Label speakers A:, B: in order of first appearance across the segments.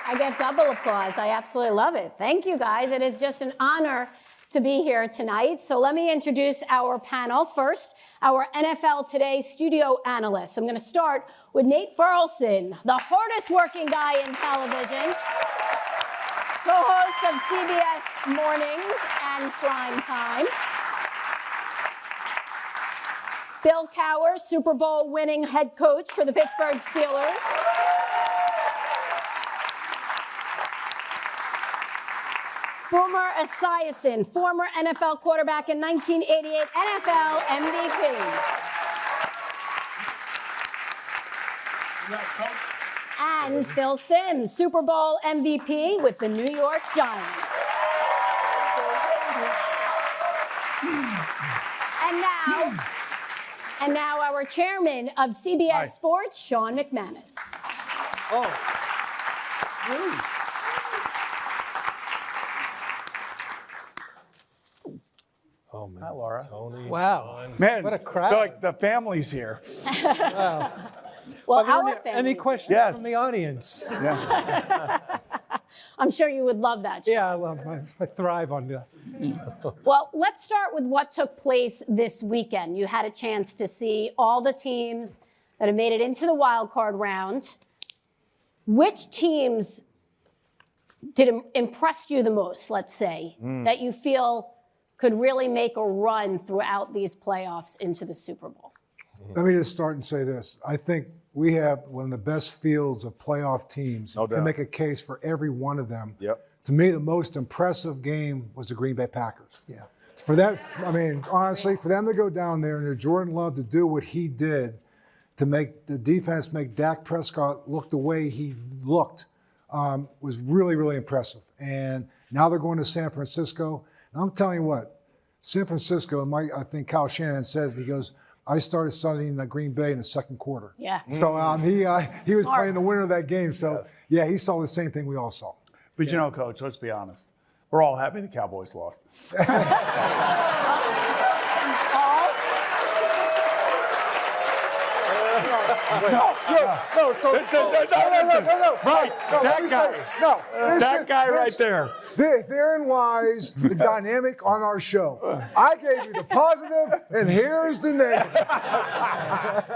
A: I get double applause. I absolutely love it. Thank you, guys. It is just an honor to be here tonight. So let me introduce our panel. First, our NFL Today studio analysts. I'm going to start with Nate Burleson, the hardest working guy in television, co-host of CBS Mornings and Slimetime. Bill Cowher, Super Bowl winning head coach for the Pittsburgh Steelers. Boomer Esiason, former NFL quarterback and 1988 NFL MVP. And Phil Simms, Super Bowl MVP with the New York Giants. And now our chairman of CBS Sports, Sean McManus.
B: Oh, man.
C: Hi, Laura.
B: Tony.
C: Wow.
D: Man,
C: what a crowd.
D: Like the family's here.
C: Wow.
A: Well, our family.
C: Any questions
D: Yes.
C: from the audience?
D: Yeah.
A: I'm sure you would love that.
C: Yeah, I thrive on that.
A: Well, let's start with what took place this weekend. You had a chance to see all the teams that have made it into the wild card round. Which teams impressed you the most, let's say, that you feel could really make a run throughout these playoffs into the Super Bowl?
E: Let me just start and say this. I think we have one of the best fields of playoff teams.
B: No doubt.
E: Can make a case for every one of them.
B: Yep.
E: To me, the most impressive game was the Green Bay Packers.
C: Yeah.
E: For that, I mean, honestly, for them to go down there and Jordan Love to do what he did to make the defense make Dak Prescott look the way he looked was really, really impressive. And now they're going to San Francisco. And I'm telling you what, San Francisco, I think Kyle Shanahan said it, he goes, I started studying the Green Bay in the second quarter.
A: Yeah.
E: So he was playing the winner of that game. So, yeah, he saw the same thing we all saw.
D: But you know, Coach, let's be honest. We're all happy the Cowboys lost. No. Right. That guy. That guy right there.
E: Therein lies the dynamic on our show. I gave you the positive, and here's the negative.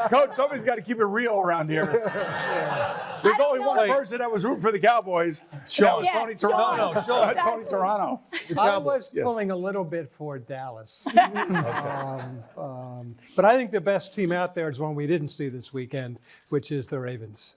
D: Coach, somebody's got to keep it real around here. There's only one person that was rooting for the Cowboys. Sean.
A: Yes,
D: Tony Toronto.
A: Sean. Sean.
D: Tony Toronto.
C: I was pulling a little bit for Dallas. But I think the best team out there is one we didn't see this weekend, which is the Ravens.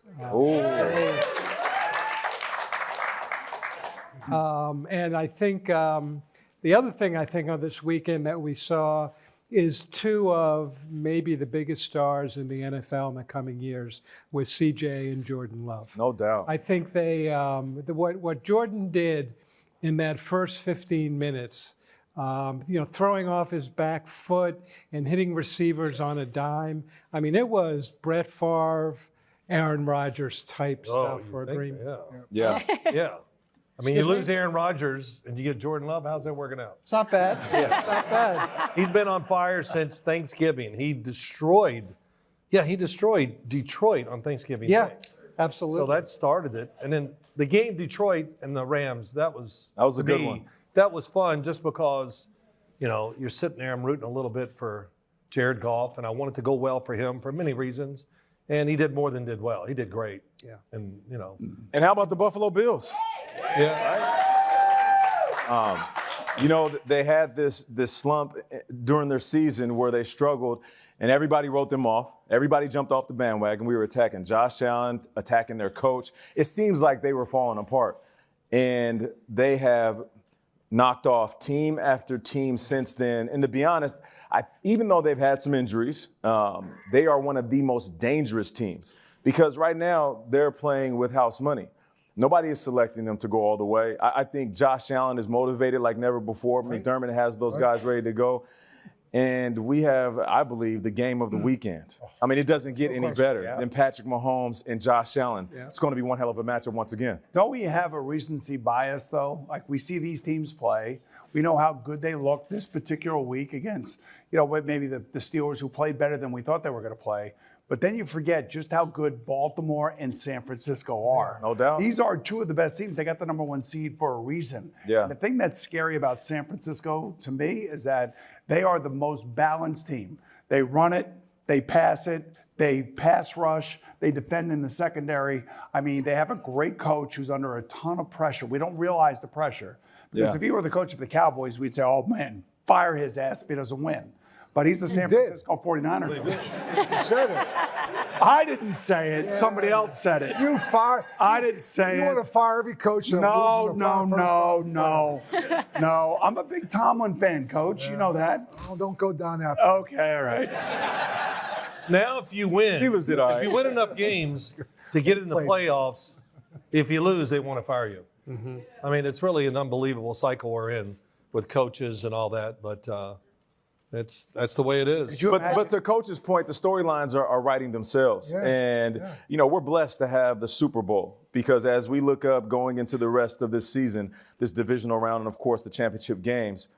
C: And I think the other thing I think of this weekend that we saw is two of maybe the biggest stars in the NFL in the coming years with CJ and Jordan Love.
B: No doubt.
C: I think they what Jordan did in that first 15 minutes, throwing off his back foot and hitting receivers on a dime. I mean, it was Brett Favre, Aaron Rodgers type stuff for a Green.
B: Yeah.
F: Yeah. I mean, you lose Aaron Rodgers and you get Jordan Love. How's that working out?
C: It's not bad. It's not bad.
F: He's been on fire since Thanksgiving. He destroyed Detroit on Thanksgiving
C: Yeah,
F: Day.
C: absolutely.
F: So that started it. And then the game Detroit and the Rams, that was
B: a good one.
F: That was fun just because, you're sitting there, I'm rooting a little bit for Jared Goff, and I wanted to go well for him for many reasons. And he did more than did well. He did great.
C: Yeah.
F: And,
B: And how about the Buffalo Bills?
F: Yeah.
B: They had this slump during their season where they struggled, and everybody wrote them off. Everybody jumped off the bandwagon. We were attacking Josh Allen, attacking their coach. It seems like they were falling apart. And they have knocked off team after team since then. And to be honest, even though they've had some injuries, they are one of the most dangerous teams because right now they're playing with house money. Nobody is selecting them to go all the way. I think Josh Allen is motivated like never before. McDermott has those guys ready to go. And we have, I believe, the game of the weekend. I mean, it doesn't get any better than Patrick Mahomes and Josh Allen. Yeah. It's going to be one hell of a matchup once again.
D: Don't we have a recency bias, though? Like, we see these teams play. We know how good they look this particular week against, maybe the Steelers who played better than we thought they were going to play. But then you forget just how good Baltimore and San Francisco are.
B: No doubt.
D: These are two of the best teams. They got the number 1 seed for a reason.
B: Yeah.
D: And the thing that's scary about San Francisco to me is that they are the most balanced team. They run it, they pass it, they pass rush, they defend in the secondary. I mean, they have a great coach who's under a ton of pressure. We don't realize the pressure. Because if he were the coach of the Cowboys, we'd say, oh man, fire his ass if he doesn't win. But he's the San Francisco 49er coach.
E: You said it.
D: I didn't say it. Somebody else said it.
E: You fire.
D: I didn't say
E: You
D: it.
E: want to fire every coach? that
D: No,
E: loses a
D: no,
E: fire
D: no, no, no. I'm a big Tomlin fan, Coach. You know that.
E: Oh, don't go down that.
D: Okay, all right.
F: Now, if you win,
B: Steelers did all right.
F: if you win enough games to get in the playoffs, if you lose, they want to fire you. I mean, it's really an unbelievable cycle we're in with coaches and all that, but that's the way it is.
B: But to Coach's point, the storylines are writing themselves.
E: Yeah,
B: And, we're blessed to have the Super Bowl because as we look up going into the rest of this season, this divisional round, and of course the championship games,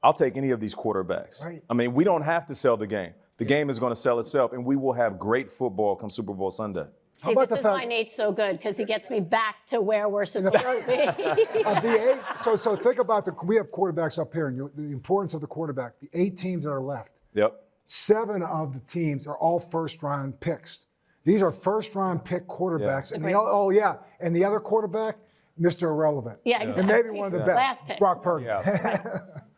B: I'll take any of these quarterbacks.
E: Right.
B: I mean, we don't have to sell the game. The game is going to sell itself, and we will have great football come Super Bowl Sunday.
A: See,
E: about
A: this
E: the
A: is why
E: fact-
A: Nate's so good, because he gets me back to where we're supposed to be.
E: So think about we have quarterbacks up here, and the importance of the quarterback. The 8 teams that are left,
B: Yep.
E: 7 of the teams are all first-round picks. These are first-round pick quarterbacks.
B: Yeah.
E: And and the other quarterback, Mr. Irrelevant.
A: Yeah, exactly.
E: And maybe one of the best,
A: Last pick.
E: Brock Purdy.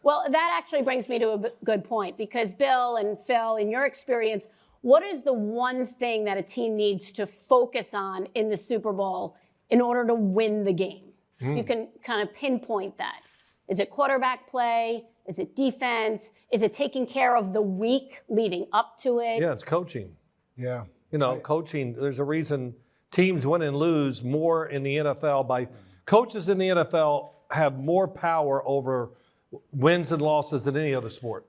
A: Well, that actually brings me to a good point, because Bill and Phil, in your experience, what is the one thing that a team needs to focus on in the Super Bowl in order to win the game? You can kind of pinpoint that. Is it quarterback play? Is it defense? Is it taking care of the week leading up to it?
F: Yeah, it's coaching.
E: Yeah.
F: Coaching, there's a reason teams win and lose more in the NFL by coaches in the NFL have more power over wins and losses than any other sport.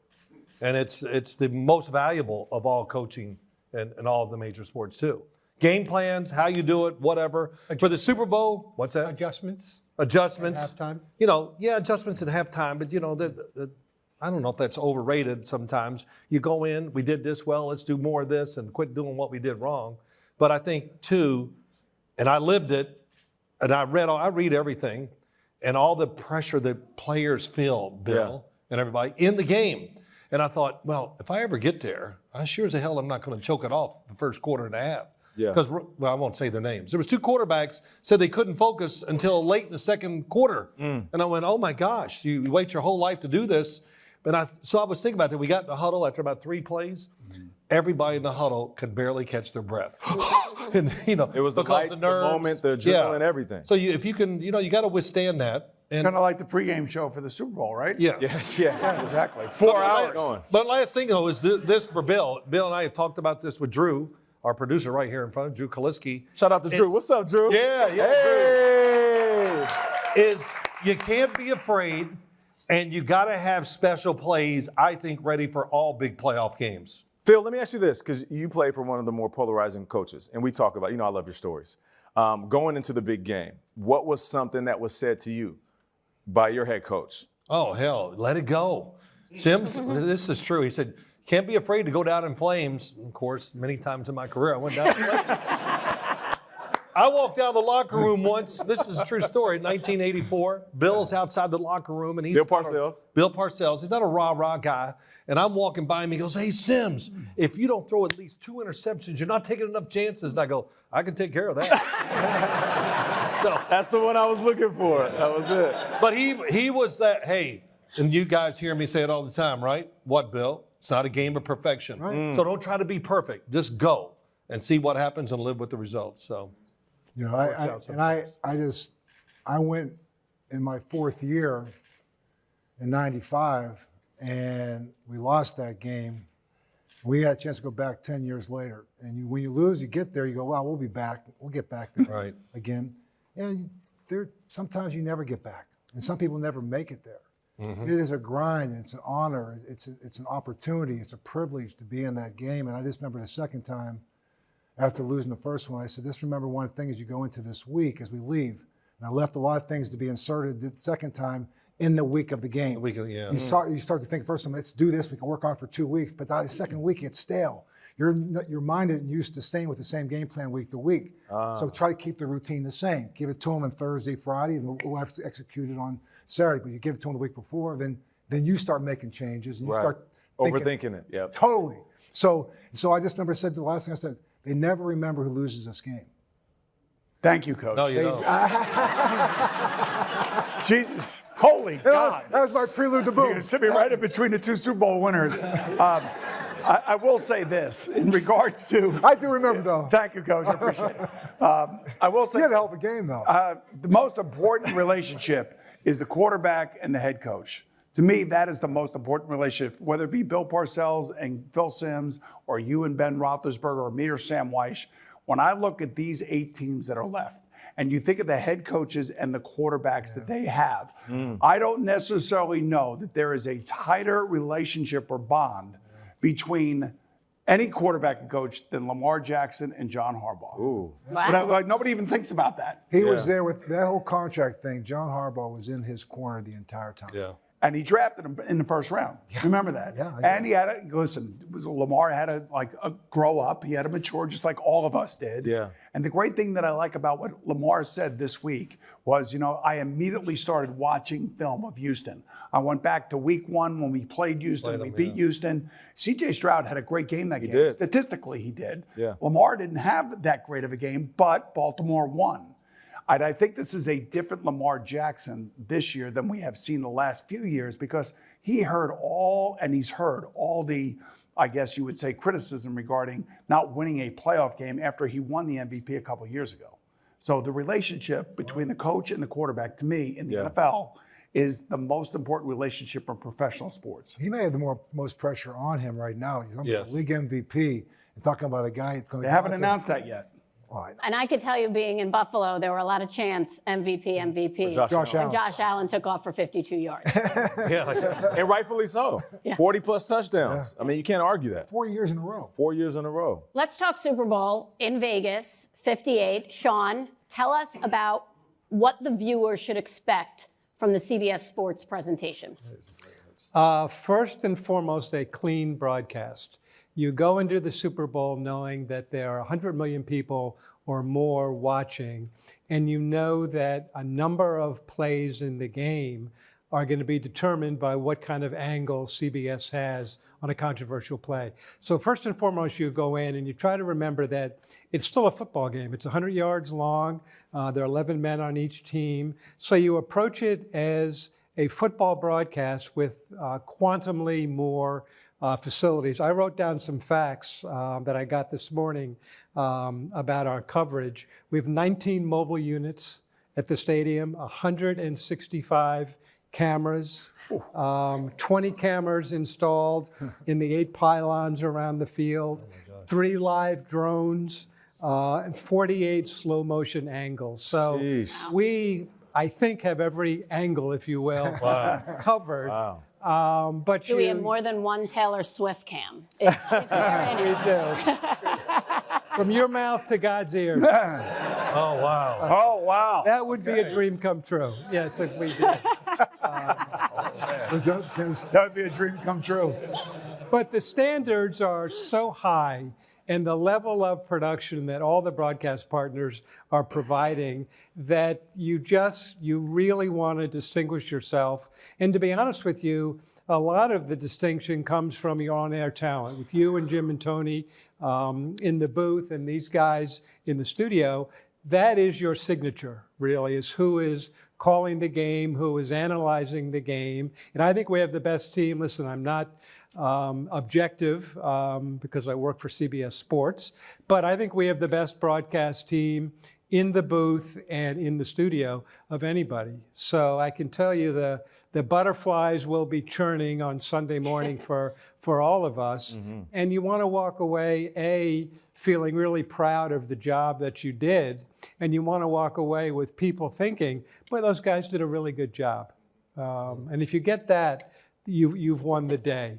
F: And it's the most valuable of all coaching and all of the major sports too. Game plans, how you do it, whatever. For the Super Bowl, what's that?
C: Adjustments.
F: Adjustments.
C: At halftime?
F: Adjustments at halftime, but I don't know if that's overrated sometimes. You go in, we did this well, let's do more of this and quit doing what we did wrong. But I think too, and I lived it, and I read everything, and all the pressure that players feel, Bill, and everybody in the game. And I thought, well, if I ever get there, I sure as hell I'm not going to choke it off the first quarter and a half.
B: Yeah.
F: Because, I won't say their names. There was 2 quarterbacks said they couldn't focus until late in the second quarter. And I went, oh my gosh, you wait your whole life to do this. So I was thinking about that. We got in the huddle after about 3 plays. Everybody in the huddle could barely catch their breath. And,
B: It was the
F: because
B: lights, the moment, the adrenaline, everything.
F: So if you can, you got to withstand that. And
D: Kind of like the pregame show for the Super Bowl, right?
F: yeah.
B: Yeah.
D: Exactly. 4 hours.
B: Going.
F: But last thing, though, is this for Bill. Bill and I have talked about this with Drew, our producer right here in front, Drew Kaliski.
B: Shout out to Drew. What's up, Drew?
F: Yeah.
B: Hey!
F: Drew. Is you can't be afraid, and you got to have special plays, I think, ready for all big playoff games.
B: Phil, let me ask you this, because you play for one of the more polarizing coaches, and we talk about, I love your stories. Going into the big game, what was something that was said to you by your head coach?
F: Oh, hell, let it go. Sims, this is true. He said, can't be afraid to go down in flames. Of course, many times in my career, I went down in flames. I walked out of the locker room once. This is a true story. 1984. Bill's outside the locker room, and he's
B: Bill Parcells.
F: Bill Parcells. He's not a rah-rah guy. And I'm walking by him. He goes, "Hey, Sims, if you don't throw at least 2 interceptions, you're not taking enough chances." And I go, "I can take care of that." So
B: That's the one I was looking for. That was it.
F: but he was that. Hey, and you guys hear me say it all the time, right? What, Bill? It's not a game of perfection. Right. So don't try to be perfect. Just go and see what happens and live with the results. So.
E: I went in my 4th year in '95, and we lost that game. We had a chance to go back 10 years later. And when you lose, you get there, you go, well, we'll be back. We'll get back there again. And sometimes you never get back. And some people never make it there. Mm-hmm. It is a grind. It's an honor. It's an opportunity. It's a privilege to be in that game. And I just remember the second time, after losing the first one, I said, just remember one thing as you go into this week, as we leave. And I left a lot of things to be inserted the second time in the week of the game. You start to think, first time, let's do this. We can work on it for 2 weeks. But by the second week, it's stale. your mind isn't used to staying with the same game plan week to week. So try to keep the routine the same. Give it to them on Thursday, Friday, and we'll have to execute it on Saturday. But you give it to them the week before, then you start making changes and you start
B: overthinking it. Yeah,
E: totally. So I just never said the last thing I said. They never remember who loses this game.
D: Thank you, Coach.
F: No, you don't.
D: Jesus, holy God.
E: That was my prelude to boom.
D: You sit me right in between the two Super Bowl winners. I will say this in regards to.
E: I do remember, though.
D: Thank you, Coach. I appreciate it. I will say.
E: You had a hell of a game, though.
D: The most important relationship is the quarterback and the head coach. To me, that is the most important relationship, whether it be Bill Parcells and Phil Simms, or you and Ben Roethlisberger, or me or Sam Weish. When I look at these 8 teams that are left, and you think of the head coaches and the quarterbacks that they have, I don't necessarily know that there is a tighter relationship or bond between any quarterback and coach than Lamar Jackson and John Harbaugh.
B: Ooh.
A: Wow.
D: But nobody even thinks about that.
E: He was there with that whole contract thing. John Harbaugh was in his corner the entire time.
F: Yeah.
D: And he drafted him in the first round. Remember that?
E: Yeah, I
D: And he had to, listen, Lamar had to grow up. He had to mature just like all of us did.
B: Yeah.
D: And the great thing that I like about what Lamar said this week was, I immediately started watching film of Houston. I went back to week 1 when we played Houston. We beat Houston. C.J. Stroud had a great game that game.
B: did.
D: Statistically, he did.
B: Yeah.
D: Lamar didn't have that great of a game, but Baltimore won. And I think this is a different Lamar Jackson this year than we have seen the last few years, because he's heard all the, I guess you would say, criticism regarding not winning a playoff game after he won the MVP a couple of years ago. So the relationship between the coach and the quarterback, to me, in the NFL, is the most important relationship in professional sports.
E: He may have the most pressure on him right now. He's the league MVP and talking about a guy that's going to.
D: They haven't announced that yet.
A: And I could tell you, being in Buffalo, there were a lot of chants, MVP.
E: Josh Allen.
A: And Josh Allen took off for 52 yards.
B: And rightfully so. 40-plus touchdowns. I mean, you can't argue that.
E: 4 years in a row.
B: 4 years in a row.
A: Let's talk Super Bowl in Vegas, 58. Sean, tell us about what the viewer should expect from the CBS Sports presentation.
C: First and foremost, a clean broadcast. You go into the Super Bowl knowing that there are 100 million people or more watching, and you know that a number of plays in the game are going to be determined by what kind of angle CBS has on a controversial play. So first and foremost, you go in and you try to remember that it's still a football game. It's 100 yards long. There are 11 men on each team. So you approach it as a football broadcast with quantumly more facilities. I wrote down some facts that I got this morning about our coverage. We have 19 mobile units at the stadium, 165 cameras, 20 cameras installed in the 8 pylons around the field, 3 live drones, and 48 slow motion angles. So we, I think, have every angle, if you will, covered. Wow. But
A: Do we have more than one Taylor Swift cam?
C: We do. From your mouth to God's ears.
F: Oh, wow.
D: Oh, wow.
C: That would be a dream come true. Yes, if we did.
D: That would be a dream come true.
C: But the standards are so high, and the level of production that all the broadcast partners are providing, that you really want to distinguish yourself. And to be honest with you, a lot of the distinction comes from your on-air talent. With you and Jim and Tony in the booth and these guys in the studio, that is your signature, really, is who is calling the game, who is analyzing the game. And I think we have the best team. Listen, I'm not objective because I work for CBS Sports, but I think we have the best broadcast team in the booth and in the studio of anybody. So I can tell you the butterflies will be churning on Sunday morning for all of us. Mm-hmm. And you want to walk away, feeling really proud of the job that you did, and you want to walk away with people thinking, boy, those guys did a really good job. And if you get that, you've won the day.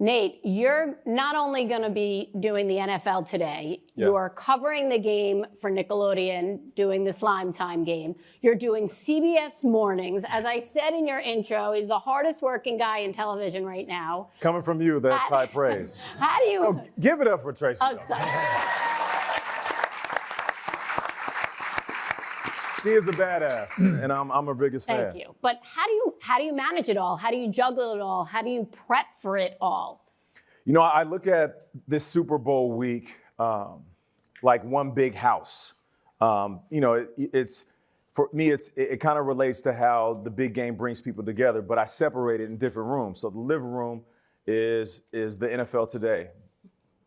A: Nate, you're not only going to be doing the NFL Today, you are covering the game for Nickelodeon, doing the Slimetime game. You're doing CBS Mornings. As I said in your intro, he's the hardest working guy in television right now.
B: Coming from you, that's high praise.
A: How do you...
B: Oh, give it up for Tracy. She is a badass, and I'm her biggest fan.
A: Thank you. But how do you manage it all? How do you juggle it all? How do you prep for it all?
B: You know, I look at this Super Bowl week like one big house. You know, it's for me, it kind of relates to how the big game brings people together, but I separate it in different rooms. So the living room is the NFL Today,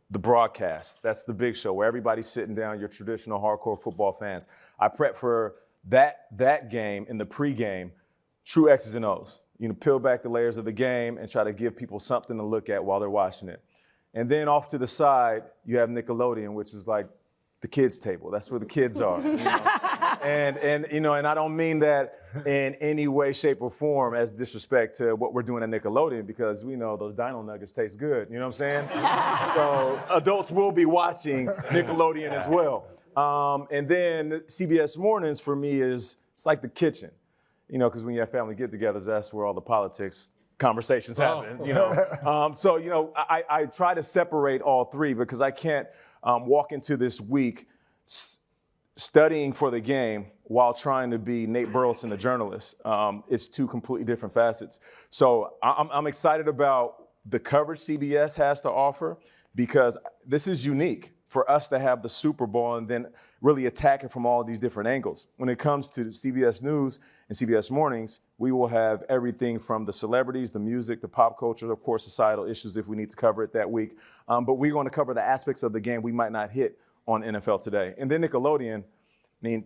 B: the broadcast. That's the big show where everybody's sitting down, your traditional hardcore football fans. I prep for that game in the pregame, true X's and O's. You know, peel back the layers of the game and try to give people something to look at while they're watching it. And then off to the side, you have Nickelodeon, which is like the kids' table. That's where the kids are. You know? and you know, and I don't mean that in any way, shape, or form as disrespect to what we're doing at Nickelodeon, because we know those Dino Nuggets taste good. You know what I'm saying? So adults will be watching Nickelodeon as well. And then CBS Mornings for me it's like the kitchen, you know, because when you have family get-togethers, that's where all the politics conversations happen, you know. So, you know, I try to separate all three because I can't walk into this week studying for the game while trying to be Nate Burleson, the journalist. It's two completely different facets. So I'm excited about the coverage CBS has to offer because this is unique for us to have the Super Bowl and then really attack it from all these different angles. When it comes to CBS News and CBS Mornings, we will have everything from the celebrities, the music, the pop culture, of course, societal issues if we need to cover it that week. But we're going to cover the aspects of the game we might not hit on NFL Today. And then Nickelodeon, I mean,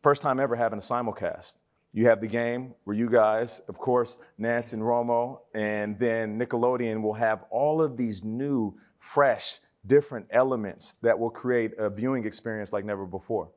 B: first time ever having a simulcast. You have the game where you guys, of course, Nance and Romo, and then Nickelodeon will have all of these new, fresh, different elements that will create a viewing experience like never before.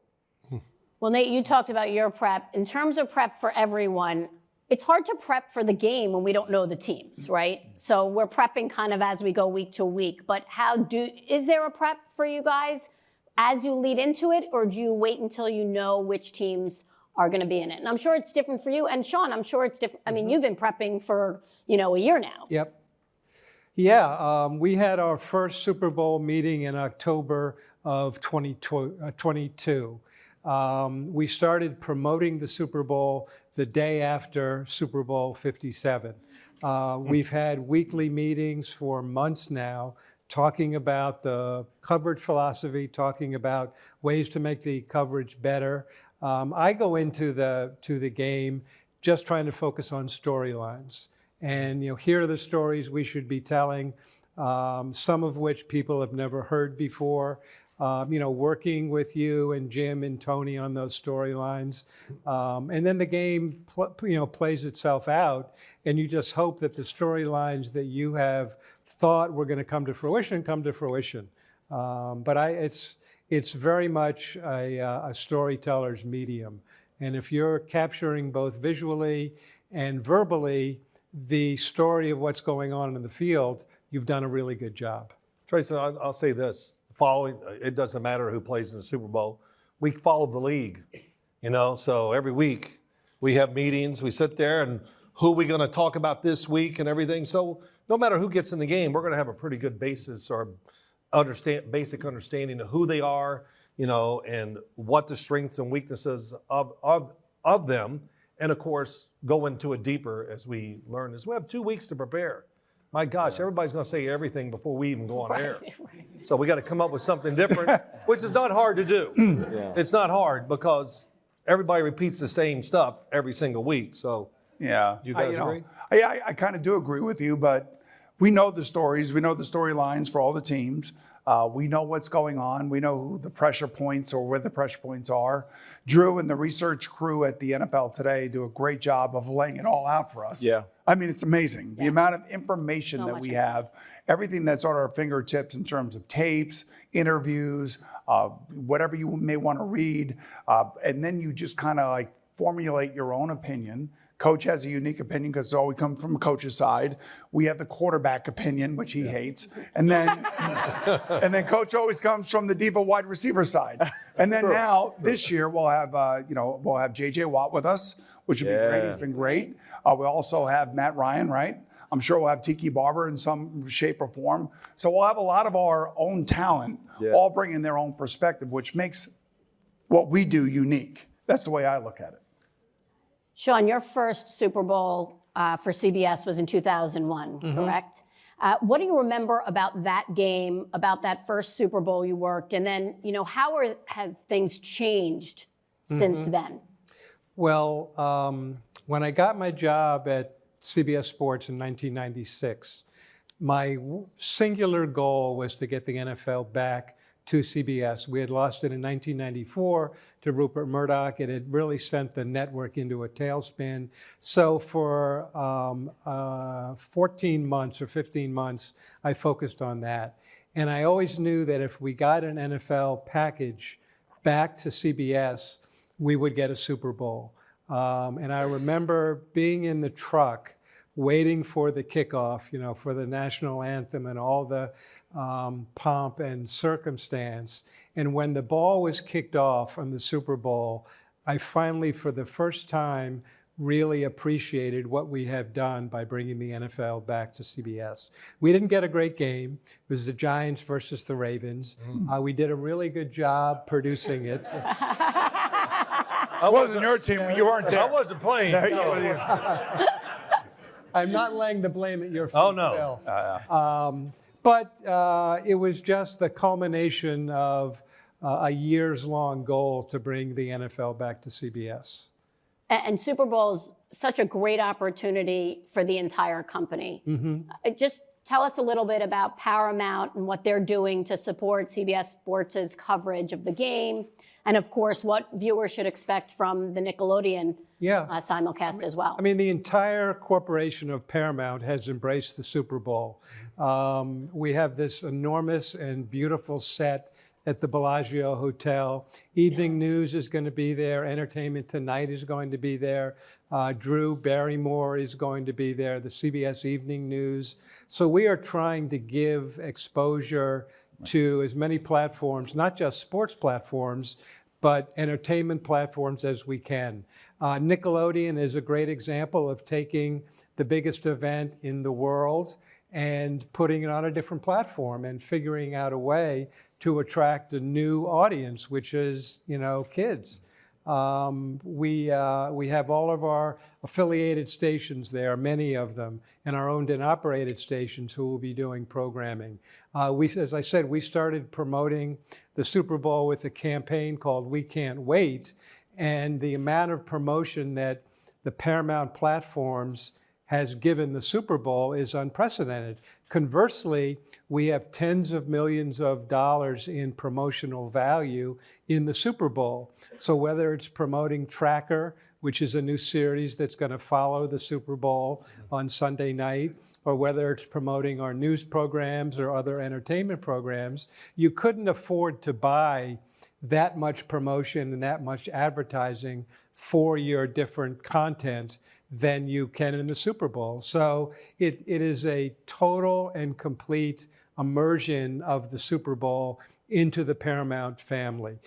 A: Well, Nate, you talked about your prep. In terms of prep for everyone, it's hard to prep for the game when we don't know the teams, right? So we're prepping kind of as we go week to week. But is there a prep for you guys as you lead into it, or do you wait until you know which teams are going to be in it? And I'm sure it's different for you. And Sean, I'm sure it's different. I mean, you've been prepping for, you know, a year now.
C: Yep. Yeah, we had our first Super Bowl meeting in October of 2022. We started promoting the Super Bowl the day after Super Bowl 57. We've had weekly meetings for months now, talking about the coverage philosophy, talking about ways to make the coverage better. I go into the game just trying to focus on storylines. And, you know, here are the stories we should be telling, some of which people have never heard before. You know, working with you and Jim and Tony on those storylines. And then the game, plays itself out. And you just hope that the storylines that you have thought were going to come to fruition come to fruition. But it's very much a storyteller's medium. And if you're capturing both visually and verbally the story of what's going on in the field, you've done a really good job.
F: Tracy, I'll say this. It doesn't matter who plays in the Super Bowl. We follow the league, you know, so every week we have meetings, we sit there and who are we going to talk about this week and everything. So no matter who gets in the game, we're going to have a pretty good basis or basic understanding of who they are, you know, and what the strengths and weaknesses of them. And of course, go into it deeper as we learn this. We have 2 weeks to prepare. My gosh, everybody's going to say everything before we even go on air. So we got to come up with something different, which is not hard to do. It's not hard because everybody repeats the same stuff every single week. So
D: yeah,
F: you guys agree?
D: I kind of do agree with you, but we know the stories. We know the storylines for all the teams. We know what's going on. We know who the pressure points or where the pressure points are. Drew and the research crew at the NFL Today do a great job of laying it all out for us.
B: Yeah.
D: I mean, it's amazing. The amount of information that we have, everything that's at our fingertips in terms of tapes, interviews, whatever you may want to read. And then you just kind of like formulate your own opinion, Coach has a unique opinion because it's always come from a coach's side. We have the quarterback opinion, which he hates. And then Coach always comes from the diva wide receiver side. And then this year, we'll have J.J. Watt with us, which would be great. He's been great. We also have Matt Ryan, right? I'm sure we'll have Tiki Barber in some shape or form. So we'll have a lot of our own talent all bringing their own perspective, which makes what we do unique. That's the way I look at it.
A: Sean, your first Super Bowl for CBS was in 2001, correct? What do you remember about that game, about that first Super Bowl you worked? And then, how have things changed since then?
C: Well, when I got my job at CBS Sports in 1996, my singular goal was to get the NFL back to CBS. We had lost it in 1994 to Rupert Murdoch. It had really sent the network into a tailspin. So for 14 months or 15 months, I focused on that. And I always knew that if we got an NFL package back to CBS, we would get a Super Bowl. And I remember being in the truck waiting for the kickoff, for the national anthem and all the pomp and circumstance. And when the ball was kicked off on the Super Bowl, I finally, for the first time, really appreciated what we have done by bringing the NFL back to CBS. We didn't get a great game. It was the Giants versus the Ravens. We did a really good job producing it.
D: I wasn't your team. You weren't there.
F: I wasn't playing.
C: I'm not laying the blame at your feet,
F: Oh, no.
C: Phil. But it was just the culmination of a years-long goal to bring the NFL back to CBS.
A: And Super Bowl is such a great opportunity for the entire company. Just tell us a little bit about Paramount and what they're doing to support CBS Sports' coverage of the game. And of course, what viewers should expect from the Nickelodeon simulcast as well.
C: I mean, the entire corporation of Paramount has embraced the Super Bowl. We have this enormous and beautiful set at the Bellagio Hotel. Evening News is going to be there. Entertainment Tonight is going to be there. Drew Barrymore is going to be there, the CBS Evening News. So we are trying to give exposure to as many platforms, not just sports platforms, but entertainment platforms as we can. Nickelodeon is a great example of taking the biggest event in the world and putting it on a different platform and figuring out a way to attract a new audience, which is, kids. We have all of our affiliated stations there, many of them, and our owned and operated stations who will be doing programming. As I said, we started promoting the Super Bowl with a campaign called We Can't Wait, and the amount of promotion that the Paramount platforms has given the Super Bowl is unprecedented. Conversely, we have tens of millions of dollars in promotional value in the Super Bowl. So whether it's promoting Tracker, which is a new series that's going to follow the Super Bowl on Sunday night, or whether it's promoting our news programs or other entertainment programs, you couldn't afford to buy that much promotion and that much advertising for your different content than you can in the Super Bowl. So it is a total and complete immersion of the Super Bowl into the Paramount family.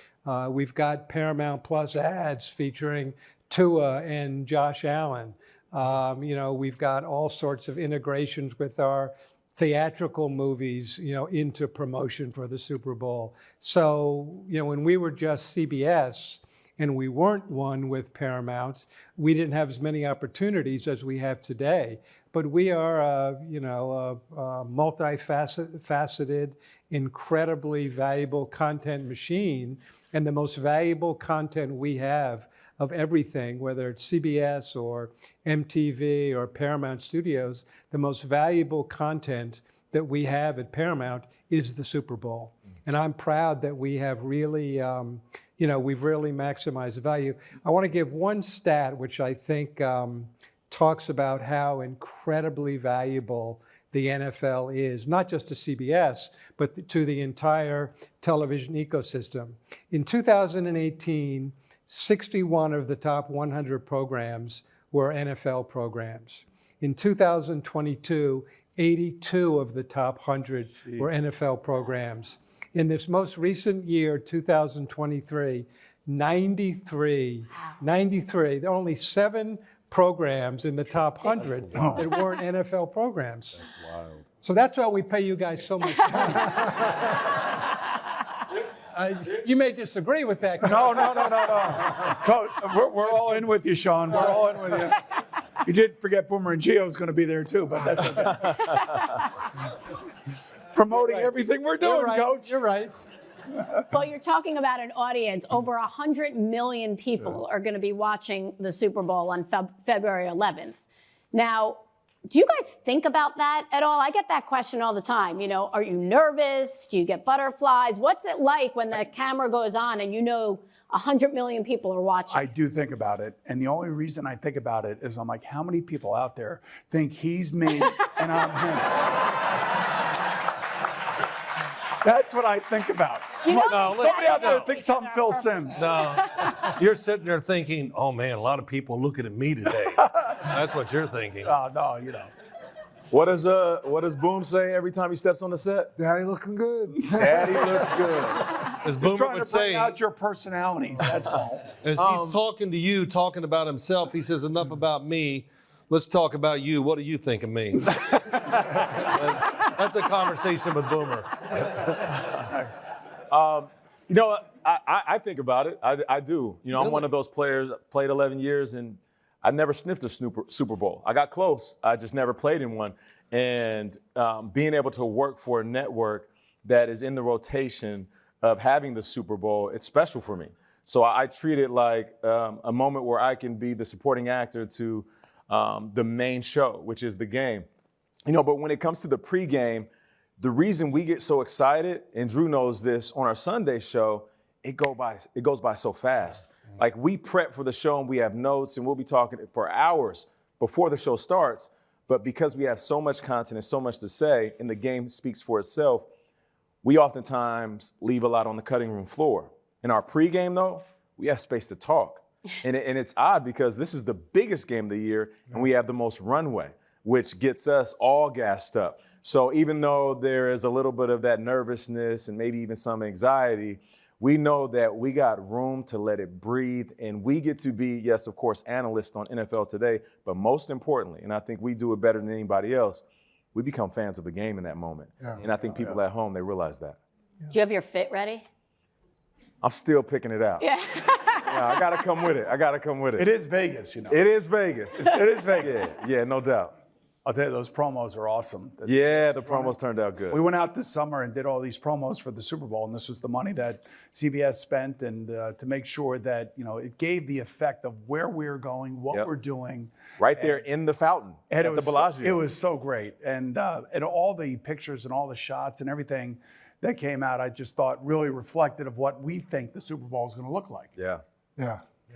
C: We've got Paramount Plus ads featuring Tua and Josh Allen. We've got all sorts of integrations with our theatrical movies, into promotion for the Super Bowl. So, when we were just CBS, and we weren't one with Paramount, we didn't have as many opportunities as we have today. But we are a multifaceted, incredibly valuable content machine. And the most valuable content we have of everything, whether it's CBS or MTV or Paramount Studios, the most valuable content that we have at Paramount is the Super Bowl. And I'm proud that we have really we've really maximized the value. I want to give one stat which I think talks about how incredibly valuable the NFL is, not just to CBS, but to the entire television ecosystem. In 2018, 61 of the top 100 programs were NFL programs. In 2022, 82 of the top 100 were NFL programs. In this most recent year, 2023, 93. There are only 7 programs in the top 100 that weren't NFL programs.
B: That's wild.
C: So that's why we pay you guys so much money. You may disagree with that.
D: No. Coach, we're all in with you, Sean. We're all in with you. You did forget Boomer and Gio's going to be there too, but that's okay. Promoting everything we're doing, Coach.
C: You're right.
A: Well, you're talking about an audience. Over 100 million people are going to be watching the Super Bowl on February 11th. Now, do you guys think about that at all? I get that question all the time. You know, are you nervous? Do you get butterflies? What's it like when the camera goes on and you know 100 million people are watching?
D: I do think about it. And the only reason I think about it is I'm like, how many people out there think he's me and I'm him? That's what I think think somebody out there thinks I'm Phil Simms.
F: No, you're sitting there thinking, oh man, a lot of people looking at me today. That's what you're thinking.
D: No, you know.
B: What does Boom say every time he steps on the set?
E: Daddy looking good.
B: Daddy looks good.
F: As
D: Just
F: Boomer
D: trying
F: would
D: to bring
F: say,
D: out your personalities, that's all.
F: as he's talking to you, talking about himself, he says, enough about me. Let's talk about you. What do you think of me? That's a conversation with Boomer.
B: You know, I think about it. I do. You know, I'm one of those players, played 11 years, and I never sniffed a Super Bowl. I got close. I just never played in one. And being able to work for a network that is in the rotation of having the Super Bowl, it's special for me. So I treat it like a moment where I can be the supporting actor to the main show, which is the game. You know, but when it comes to the pregame, the reason we get so excited, and Drew knows this, on our Sunday show, it goes by so fast. Like, we prep for the show and we have notes and we'll be talking for hours before the show starts. But because we have so much content and so much to say, and the game speaks for itself, we oftentimes leave a lot on the cutting room floor. In our pregame, though, we have space to talk. And it's odd because this is the biggest game of the year and we have the most runway, which gets us all gassed up. So even though there is a little bit of that nervousness and maybe even some anxiety, we know that we got room to let it breathe, and we get to be, yes, of course, analysts on NFL Today, but most importantly, and I think we do it better than anybody else, we become fans of the game in that moment. Yeah. And I think people at home, they realize that.
A: Do you have your fit ready?
B: I'm still picking it out.
A: Yeah.
B: I got to come with it.
D: It is Vegas, you know.
B: It is Vegas.
D: It is Vegas.
B: Yeah, no doubt.
D: I'll tell you, those promos are awesome.
B: The promos turned out good.
D: We went out this summer and did all these promos for the Super Bowl, and this was the money that CBS spent, and to make sure that, you know, it gave the effect of where we're going, what we're doing.
B: Right there in the fountain at the Bellagio.
D: It was so great. And all the pictures and all the shots and everything that came out, I just thought really reflected of what we think the Super Bowl is going to look like.
B: Yeah.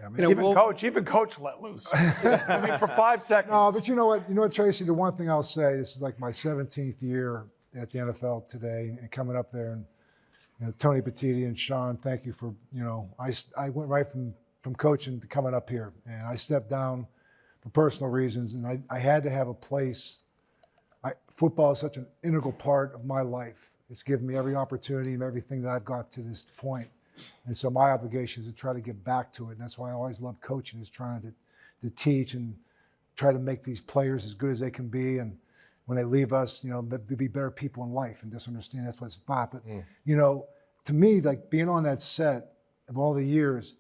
E: I mean,
D: even coach let loose. I mean, for 5 seconds.
E: No, but you know what, Tracy, the one thing I'll say, this is like my 17th year at the NFL Today and coming up there, and you know, Tony Petitti and Sean, thank you for, you know, I went right from coaching to coming up here, and I stepped down for personal reasons, and I had to have a place. Football is such an integral part of my life. It's given me every opportunity and everything that I've got to this point. And so my obligation is to try to get back to it. And that's why I always love coaching, is trying to teach and try to make these players as good as they can be. And when they leave us, you know, to be better people in life, and just understand that's what it's about. But, you know, to me, like being on that set of all the years,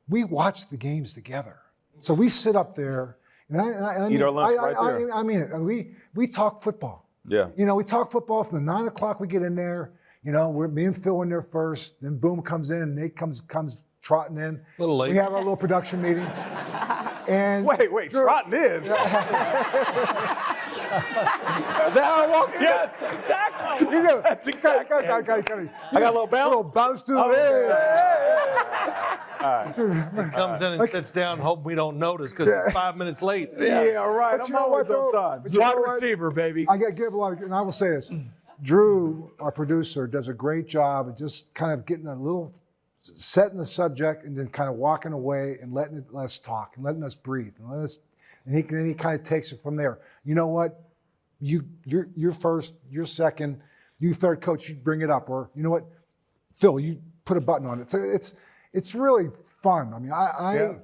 E: we watch the games together. So we sit up there and I
B: eat our lunch right there.
E: I mean it. We talk football.
B: Yeah.
E: You know, we talk football from the 9 o'clock we get in there. You know, me and Phil in there first. Then Boom comes in, and Nate comes trotting in.
F: A little late.
E: We have our little production meeting. And
B: wait, trotting in? Is that how I walk in?
D: Yes, exactly.
E: You know,
B: That's exactly.
E: I got
B: a little bounce.
E: A little bounce to the head.
F: He comes in and sits down, hoping we don't notice because it's 5 minutes late.
B: Yeah, right.
E: But
B: I'm
E: you know
B: always
E: what,
B: on
E: though?
B: time.
E: But you know
D: Wide
E: what?
D: receiver, baby.
E: I got to give a lot of, and I will say this. Drew, our producer, does a great job of just kind of getting a little, setting the subject and then kind of walking away and letting us talk and letting us breathe and letting us and he kind of takes it from there. You know what? You're first, you're second, you third, coach, you bring it up, or you know what, Phil, you put a button on it. So it's really fun. I mean, I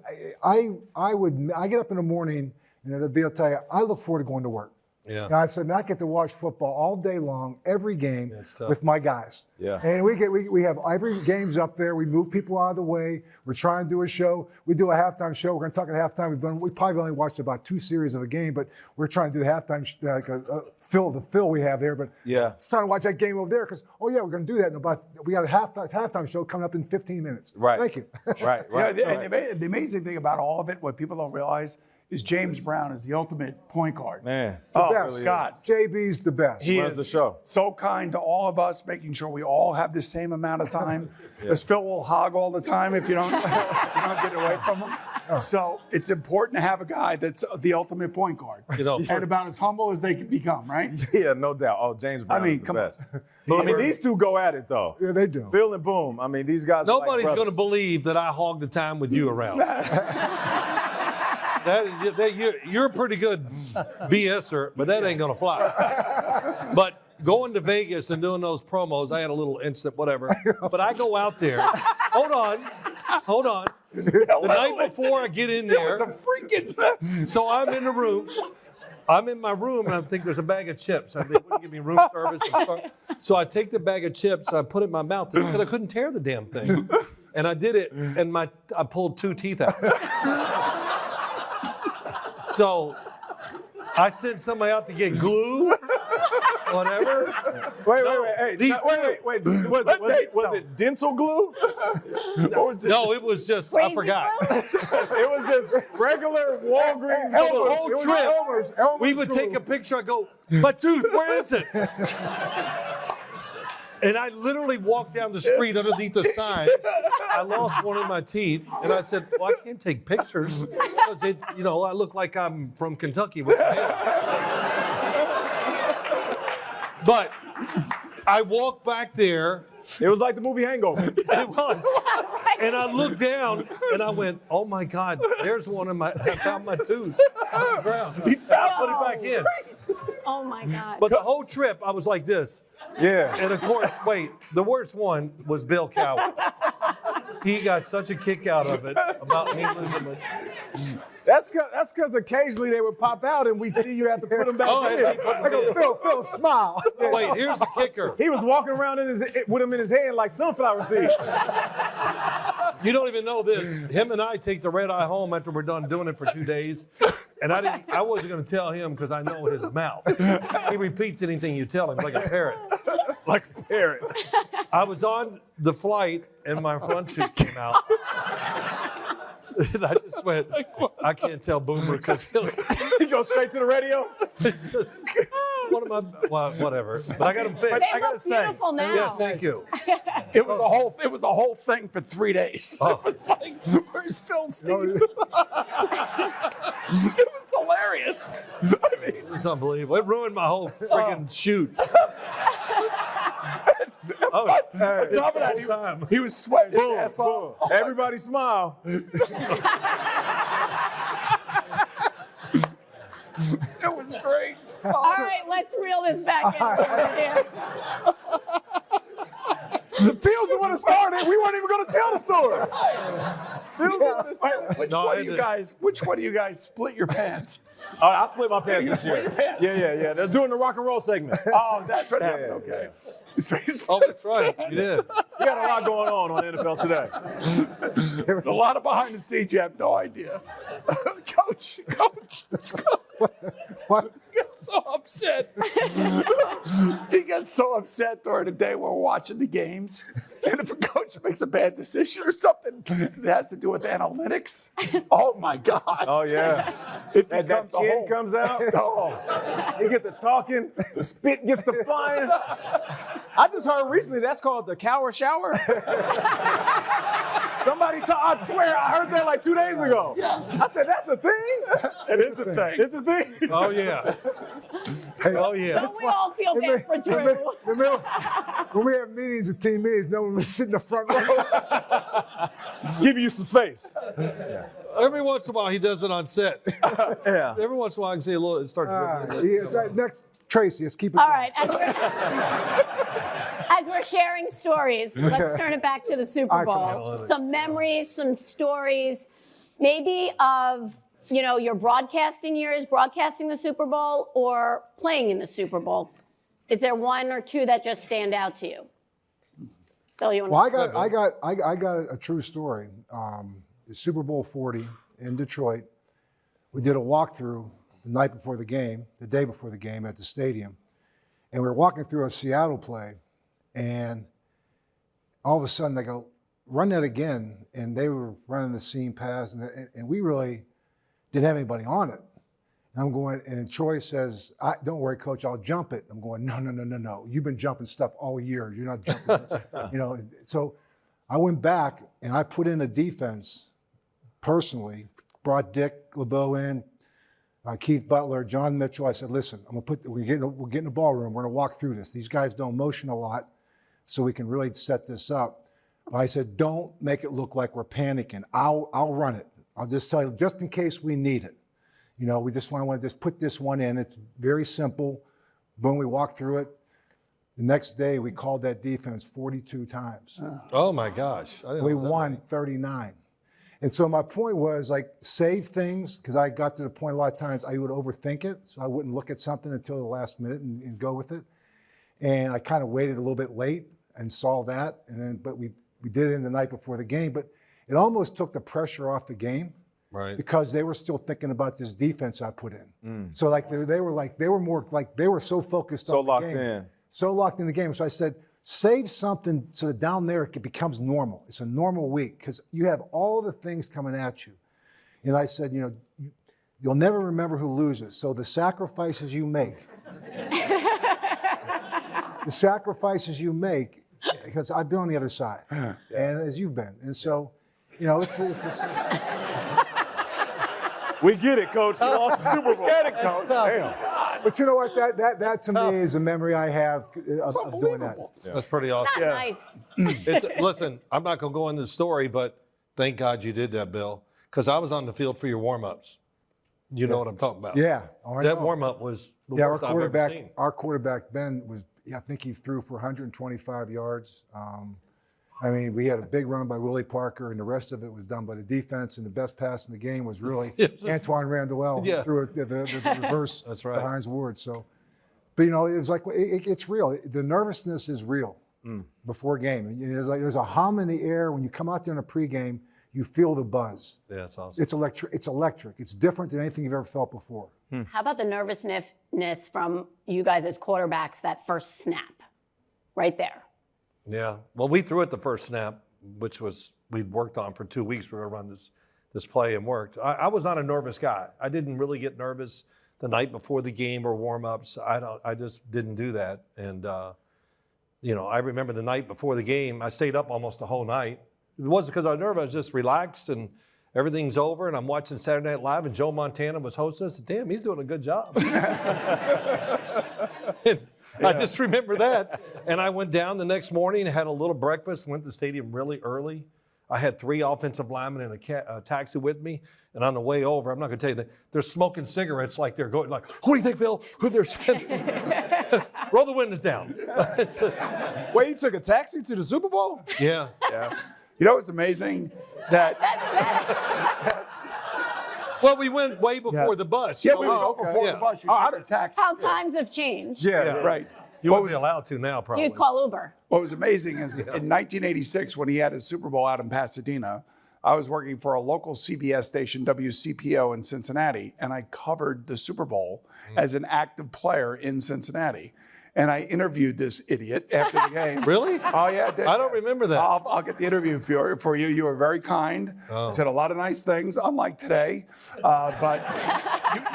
E: get up in the morning, they'll tell you, I look forward to going to work.
F: Yeah.
E: And I said, I get to watch football all day long, every game with my guys.
B: Yeah.
E: And we have every game's up there. We move people out of the way. We're trying to do a show. We do a halftime show. We're going to talk at halftime. We probably only watched about 2 series of a game, but we're trying to do the halftime the fill we have there. But
B: yeah,
E: trying to watch that game over there because we're going to do that in about. We got a halftime show coming up in 15 minutes.
B: Right.
E: Thank you.
B: Right.
D: And the amazing thing about all of it, what people don't realize, is James Brown is the ultimate point guard.
B: Man.
D: Oh,
E: Best.
D: God.
E: JB's the best.
D: He
B: Runs
D: is
B: the show.
D: so kind to all of us, making sure we all have the same amount of time. Because Phil will hog all the time if you don't get away from him. So it's important to have a guy that's the ultimate point guard. And about as humble as they can become, right?
B: Yeah, no doubt. Oh, James Brown is the best. I mean, these two go at it, though.
E: Yeah, they do.
B: Phil and Boom. I mean, these guys
F: Nobody's
B: are like
F: going to believe that I hog the time with you around. You're a pretty good BSer, but that ain't going to fly. But going to Vegas and doing those promos, I had a little incident, whatever. But I go out there. Hold on. The night before I get in there. So I'm in the room. I'm in my room, and I think there's a bag of chips. They wouldn't give me room service. So I take the bag of chips, and I put it in my mouth because I couldn't tear the damn thing. And I did it, and I pulled 2 teeth out. So I sent somebody out to get glue, whatever.
B: Wait. Was it dental glue?
F: No, it was just, I forgot.
B: It was just regular Walgreens.
F: So the whole trip, we would take a picture. I go, my tooth, where is it? And I literally walked down the street underneath the sign. I lost one of my teeth, and I said, "Well, I can't take pictures because I look like I'm from Kentucky with my hair." But I walked back there.
B: It was like the movie Hangover.
F: It was. And I looked down, and I went, "Oh my God, there's one of I found my tooth on the ground." Put it back in.
A: Oh my God.
F: But the whole trip, I was like this.
B: Yeah.
F: And of course, the worst one was Bill Cowher. He got such a kick out of it about me losing my.
B: That's because occasionally they would pop out and we see you have to put them back in.
F: I go,
E: Phil, smile.
F: Wait, here's the kicker.
B: He was walking around with them in his hand like sunflower seeds.
F: You don't even know this. Him and I take the red eye home after we're done doing it for 2 days. And I wasn't going to tell him because I know his mouth. He repeats anything you tell him like a parrot.
B: Like a parrot.
F: I was on the flight and my front tooth came out. And I just went, I can't tell Boomer because
B: He goes straight to the radio.
F: Whatever. But I got him fixed.
A: They look beautiful now.
F: Yes, thank you.
D: It was a whole thing for 3 days.
F: Oh.
D: It was like, where's Phil's teeth? It was hilarious.
F: It was unbelievable. It ruined my whole freaking shoot.
D: Top of that, he was sweating his ass off.
B: Everybody smile.
D: It was great.
A: All right, let's reel this back in here.
B: Phil's the one that started. We weren't even going to tell the story. Phil's the one that started.
D: Which one of you guys split your pants?
B: Oh, I split my pants this year.
D: Split your pants?
B: Yeah. They're doing the rock and roll segment.
D: Oh, that's what happened.
B: Yeah.
D: Okay. So he split
F: Oh, that's right. You did.
B: We got a lot going on NFL Today.
D: There's a lot of behind the scenes you have no idea. Coach.
E: What?
D: He got so upset. He got so upset during the day when we're watching the games. And if a coach makes a bad decision or something that has to do with analytics, oh my God.
B: Oh, yeah.
D: It
B: That
D: becomes a
B: chin
D: whole.
B: comes out.
D: Oh.
B: You get the talking. The spit gets to flying. I just heard recently that's called the Cowher shower. I swear, I heard that like 2 days ago. I said, that's a thing?
D: It is a thing.
B: It's a thing?
F: Oh, yeah. Oh, yeah.
A: Don't we all feel bad for Drew?
E: Remember, when we have meetings with team meetings, no one was sitting in the front row.
B: Give you some space.
F: Every once in a while, he does it on set.
B: Yeah.
F: Every once in a while, I can see a little. It starts dribbling.
E: Next, Tracy, let's keep it
A: All
E: going.
A: right, as we're sharing stories, let's turn it back to the Super
E: All right, come
A: Bowl.
F: on.
A: Some memories, some stories, maybe of your broadcasting years, broadcasting the Super Bowl, or playing in the Super Bowl. Is there one or two that just stand out to you? Bill, you want
E: Well, I got a true story. The Super Bowl 40 in Detroit. We did a walkthrough the night before the game, the day before the game at the stadium, and we were walking through a Seattle play, and all of a sudden they go, "Run that again," and they were running the seam pass, and we really didn't have anybody on it. And I'm going, and Troy says, "Don't worry, Coach, I'll jump it." I'm going, No. You've been jumping stuff all year. You're not jumping this. So I went back and I put in a defense personally, brought Dick LeBeau in, Keith Butler, John Mitchell. I said, "Listen, we're getting in the ballroom. We're going to walk through this. These guys don't motion a lot, so we can really set this up." But I said, "Don't make it look like we're panicking. I'll run it. I'll just tell you, just in case we need it. We just want to just put this one in. It's very simple." When we walked through it, the next day we called that defense 42 times.
F: Oh my gosh! I didn't
E: We
F: know that
E: won 39. And so my point was save things, because I got to the point a lot of times I would overthink it, so I wouldn't look at something until the last minute and go with it. And I kind of waited a little bit late and saw that, but we did it in the night before the game. But it almost took the pressure off the game.
F: Right.
E: Because they were still thinking about this defense I put in. So they were so focused
B: So
E: on the
B: locked
E: game.
B: in.
E: So locked in the game. So I said, save something so that down there it becomes normal. It's a normal week because you have all the things coming at you. And I said, you'll never remember who loses. So the sacrifices you make, because I've been on the other side, and as you've been. And so, it's
B: We get it, Coach. You lost the Super Bowl.
F: Get it, Coach.
B: Damn.
E: But you know what? That to me is a memory I have of doing that.
F: That's pretty awesome.
A: Not nice.
F: Listen, I'm not going to go into the story, but thank God you did that, Bill, because I was on the field for your warm-ups. You know what I'm talking about.
E: Yeah.
F: That warm-up was the worst I've ever seen.
E: Our quarterback, Ben, I think he threw for 125 yards. We had a big run by Willie Parker, and the rest of it was done by the defense, and the best pass in the game was really Antoine Randall.
F: Yeah.
E: Threw the reverse
F: That's right.
E: to Hines Ward. So, but it was like, it's real. The nervousness is real before game. And there's a hum in the air. When you come out there in a pregame, you feel the buzz.
F: Yeah, that's awesome.
E: It's electric. It's different than anything you've ever felt before.
A: How about the nervousness from you guys as quarterbacks, that first snap right there?
F: Yeah. Well, we threw it the first snap, which was we'd worked on for 2 weeks. We were going to run this play and worked. I was not a nervous guy. I didn't really get nervous the night before the game or warm-ups. I just didn't do that. And, I remember the night before the game, I stayed up almost the whole night. It wasn't because I was nervous. I was just relaxed and everything's over. And I'm watching Saturday Night Live and Joe Montana was hosting. I said, damn, he's doing a good job. I just remember that. And I went down the next morning, had a little breakfast, went to the stadium really early. I had 3 offensive linemen in a taxi with me. And on the way over, I'm not going to tell you that they're smoking cigarettes like they're going, like, who do you think, Phil? Who they're sending? Roll the windows down.
B: Wait, you took a taxi to the Super Bowl?
F: Yeah.
D: It's amazing that.
F: Well, we went way before the bus.
D: Yeah, we would go before
F: Yeah.
D: the bus. You take a taxi.
A: How times have changed.
B: Yeah.
D: Right.
F: You wouldn't be allowed to now, probably.
A: You'd call Uber.
D: What was amazing is in 1986, when he had his Super Bowl out in Pasadena, I was working for a local CBS station, WCPO in Cincinnati, and I covered the Super Bowl as an active player in Cincinnati. And I interviewed this idiot after the game.
F: Really?
D: Oh, yeah.
F: I don't remember that.
D: I'll get the interview for you. You were very kind. Said a lot of nice things, unlike today. But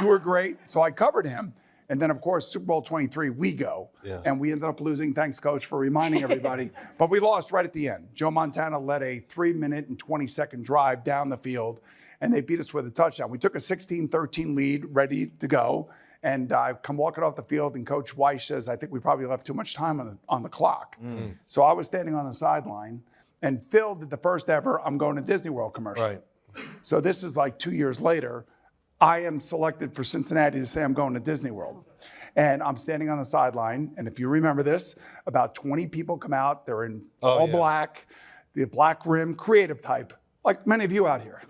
D: you were great. So I covered him. And then, of course, Super Bowl 23, we go.
F: Yeah.
D: And we ended up losing. Thanks, Coach, for reminding everybody. But we lost right at the end. Joe Montana led a 3-minute and 20-second drive down the field, and they beat us with a touchdown. We took a 16-13 lead, ready to go. And I come walking off the field, and Coach Weiss says, I think we probably left too much time on the clock. So I was standing on the sideline, And Phil did the first ever I'm going to Disney World commercial.
F: Right.
D: So this is like 2 years later. I am selected for Cincinnati to say I'm going to Disney World. And I'm standing on the sideline. And if you remember this, about 20 people come out. They're in all black, the black rim, creative type, like many of you out here.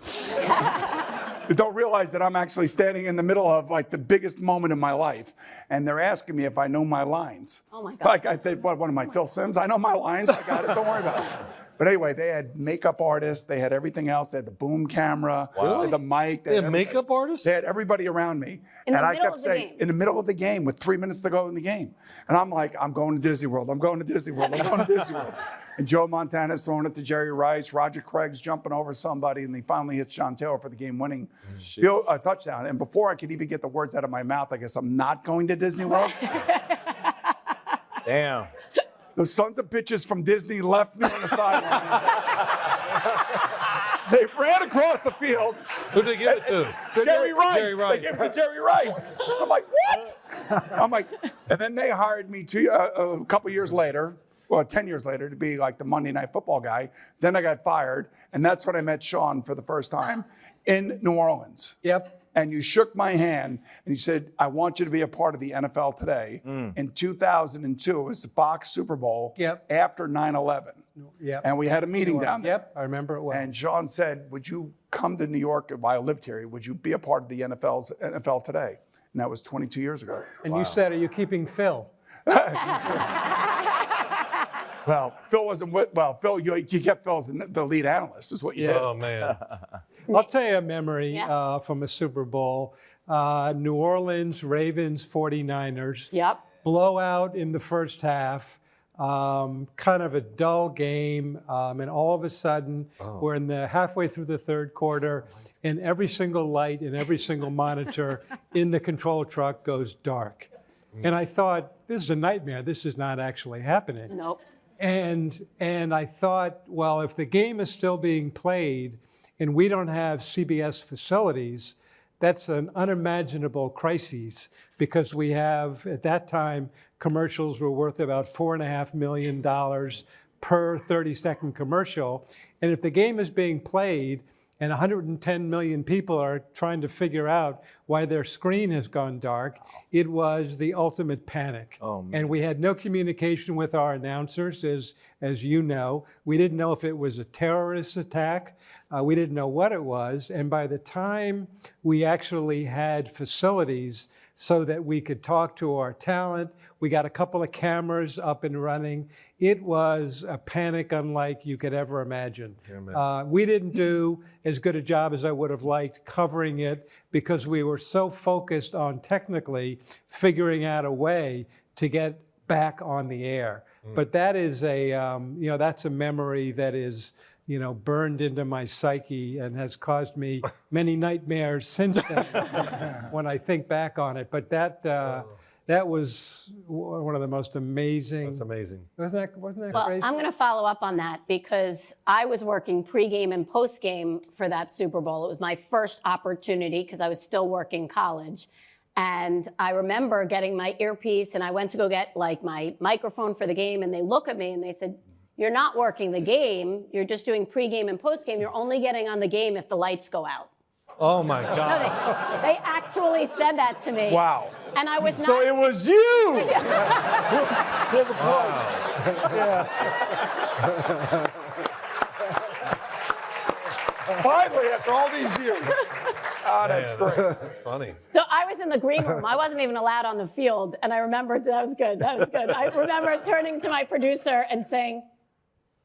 D: They don't realize that I'm actually standing in the middle of like the biggest moment in my life. And they're asking me if I know my lines.
A: Oh my God.
D: Like I think, what am I, Phil Simms? I know my lines. I got it. Don't worry about it. But anyway, they had makeup artists. They had everything else. They had the boom camera. They had the mic.
F: They had makeup artists?
D: They had everybody around me.
A: In the
D: and I
A: middle
D: kept
A: of the
D: saying,
A: game.
D: in the middle of the game with 3 minutes to go in the game. And I'm like, I'm going to Disney World. I'm going to Disney World. I'm going to Disney World. And Joe Montana's throwing it to Jerry Rice. Roger Craig's jumping over somebody. And he finally hits Sean Taylor for the game-winning touchdown. And before I could even get the words out of my mouth, I guess I'm not going to Disney World.
B: Damn.
D: Those sons of bitches from Disney left me on the sideline. They ran across the field.
F: Who did they give it to?
D: Jerry Rice.
F: Jerry Rice.
D: They gave it to Jerry Rice. I'm like, what? I'm like, and then they hired me a couple years later, well, 10 years later, to be like the Monday Night Football guy. Then I got fired, and that's when I met Sean for the first time in New Orleans.
C: Yep.
D: And you shook my hand, and you said, I want you to be a part of the NFL today. In 2002, it was the Fox Super Bowl after 9/11.
C: Yep.
D: And we had a meeting down there.
C: Yep, I remember it well.
D: And Sean said, would you come to New York while I lived here? Would you be a part of the NFL today? And that was 22 years ago.
C: And you said, are you keeping Phil?
D: Well, Phil wasn't with, Phil, you kept Phil as the lead analyst, is what you did.
F: Oh, man.
C: I'll tell you a memory
A: Yeah.
C: from a Super Bowl. New Orleans, Ravens, 49ers.
A: Yep.
C: Blowout in the first half. Kind of a dull game. And all of a sudden, we're in the halfway through the third quarter, and every single light and every single monitor in the control truck goes dark. And I thought, this is a nightmare. This is not actually happening.
A: Nope.
C: And I thought, well, if the game is still being played and we don't have CBS facilities, that's an unimaginable crisis, because we have, at that time, commercials were worth about $4.5 million per 30-second commercial. And if the game is being played and 110 million people are trying to figure out why their screen has gone dark, it was the ultimate panic.
B: Oh, man.
C: And we had no communication with our announcers, as you know. We didn't know if it was a terrorist attack. We didn't know what it was. And by the time we actually had facilities so that we could talk to our talent, we got a couple of cameras up and running. It was a panic unlike you could ever imagine. We didn't do as good a job as I would have liked covering it, because we were so focused on technically figuring out a way to get back on the air. But that is that's a memory that is, burned into my psyche and has caused me many nightmares since then when I think back on it. But that was one of the most amazing.
F: That's amazing.
C: Wasn't that
A: Well,
C: crazy?
A: I'm going to follow up on that, because I was working pregame and postgame for that Super Bowl. It was my first opportunity because I was still working college. And I remember getting my earpiece, and I went to go get like my microphone for the game, and they look at me and they said, "You're not working the game. You're just doing pregame and postgame. You're only getting on the game if the lights go out."
F: Oh, my God.
A: No, they actually said that to me.
D: Wow.
A: And I was not.
B: So it was you!
D: Pull the plug. Finally, after all these years. Oh, that's great.
F: That's funny.
A: So I was in the green room. I wasn't even allowed on the field. And I remember, that was good. I remember turning to my producer and saying,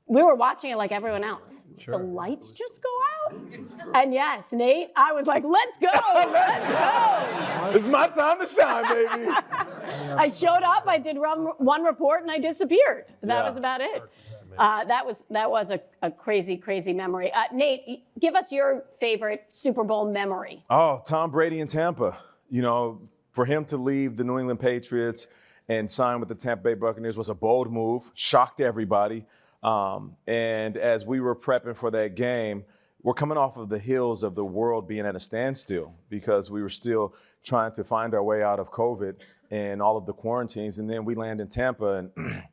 A: we were watching it like everyone else. The lights just go out? And yes, Nate, I was like, let's go, let's go.
B: It's my time to shine, baby.
A: I showed up, I did one report, and I disappeared. That was about it. That was a crazy, crazy memory. Nate, give us your favorite Super Bowl memory.
B: Oh, Tom Brady in Tampa. For him to leave the New England Patriots and sign with the Tampa Bay Buccaneers was a bold move, shocked everybody. And as we were prepping for that game, we're coming off of the heels of the world being at a standstill, because we were still trying to find our way out of COVID and all of the quarantines. And then we land in Tampa, and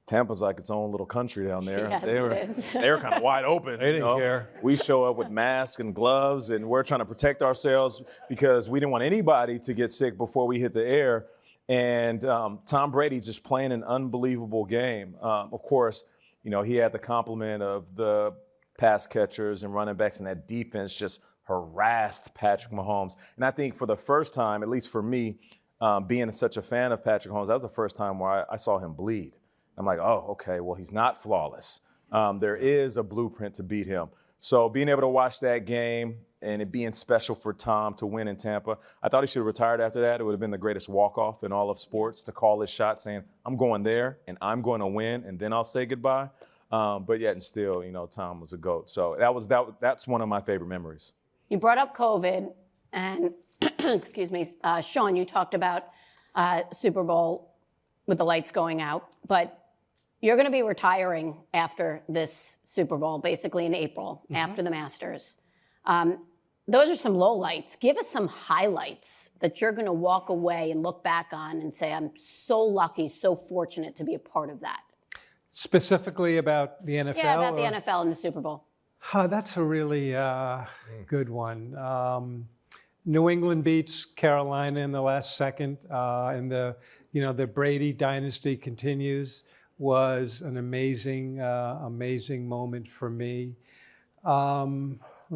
B: Tampa's like its own little country down there.
A: Yes,
B: they
A: it is.
B: were kind of wide open.
F: They didn't care.
B: We show up with masks and gloves, and we're trying to protect ourselves because we didn't want anybody to get sick before we hit the air. And Tom Brady just playing an unbelievable game. Of course, he had the compliment of the pass catchers and running backs, and that defense just harassed Patrick Mahomes. And I think for the first time, at least for me, being such a fan of Patrick Mahomes, that was the first time where I saw him bleed. I'm like, oh, okay, well, he's not flawless. There is a blueprint to beat him. So being able to watch that game and it being special for Tom to win in Tampa, I thought he should have retired after that. It would have been the greatest walk-off in all of sports to call his shot saying, I'm going there and I'm going to win and then I'll say goodbye. But yet and still, Tom was a GOAT. So that's one of my favorite memories.
A: You brought up COVID, and excuse me, Sean, you talked about Super Bowl with the lights going out, but you're going to be retiring after this Super Bowl, basically in April, after the Masters. Those are some lowlights. Give us some highlights that you're going to walk away and look back on and say, I'm so lucky, so fortunate to be a part of that.
C: Specifically about the NFL?
A: Yeah, about the NFL and the Super Bowl.
C: That's a really good one. New England beats Carolina in the last second, and the Brady dynasty continues. Was an amazing moment for me. Let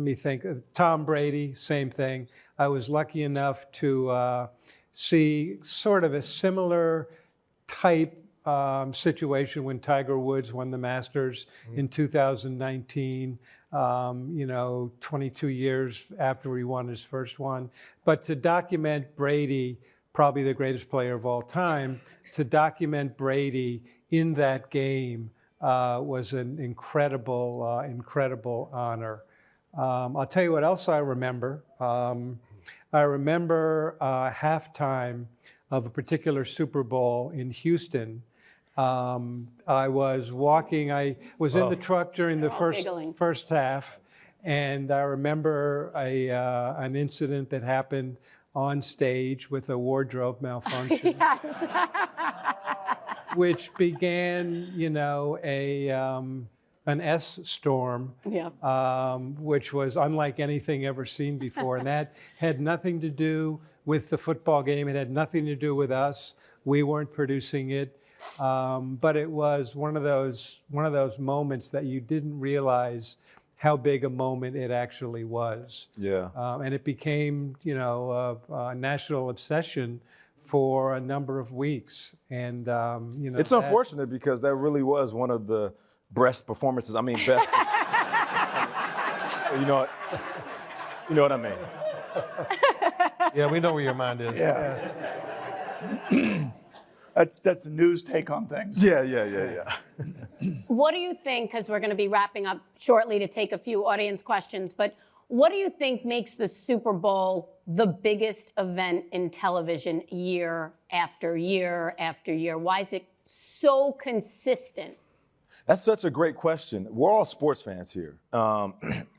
C: me think. Tom Brady, same thing. I was lucky enough to see sort of a similar type situation when Tiger Woods won the Masters in 2019, 22 years after he won his first one. But to document Brady, probably the greatest player of all time, to document Brady in that game was an incredible honor. I'll tell you what else I remember. I remember halftime of a particular Super Bowl in Houston. I was walking, I was in the truck during the first half, and I remember an incident that happened on stage with a wardrobe malfunction.
A: Yes.
C: Which began, an S storm, which was unlike anything ever seen before. And that had nothing to do with the football game. It had nothing to do with us. We weren't producing it. But it was one of those moments that you didn't realize how big a moment it actually was.
B: Yeah.
C: And it became, a national obsession for a number of weeks. And,
B: it's unfortunate because that really was one of the best performances. I mean, best. You know what I mean?
F: Yeah, we know where your mind is.
D: Yeah. That's the news take on things.
B: Yeah.
A: What do you think, because we're going to be wrapping up shortly to take a few audience questions, but what do you think makes the Super Bowl the biggest event in television year after year after year? Why is it so consistent?
B: That's such a great question. We're all sports fans here.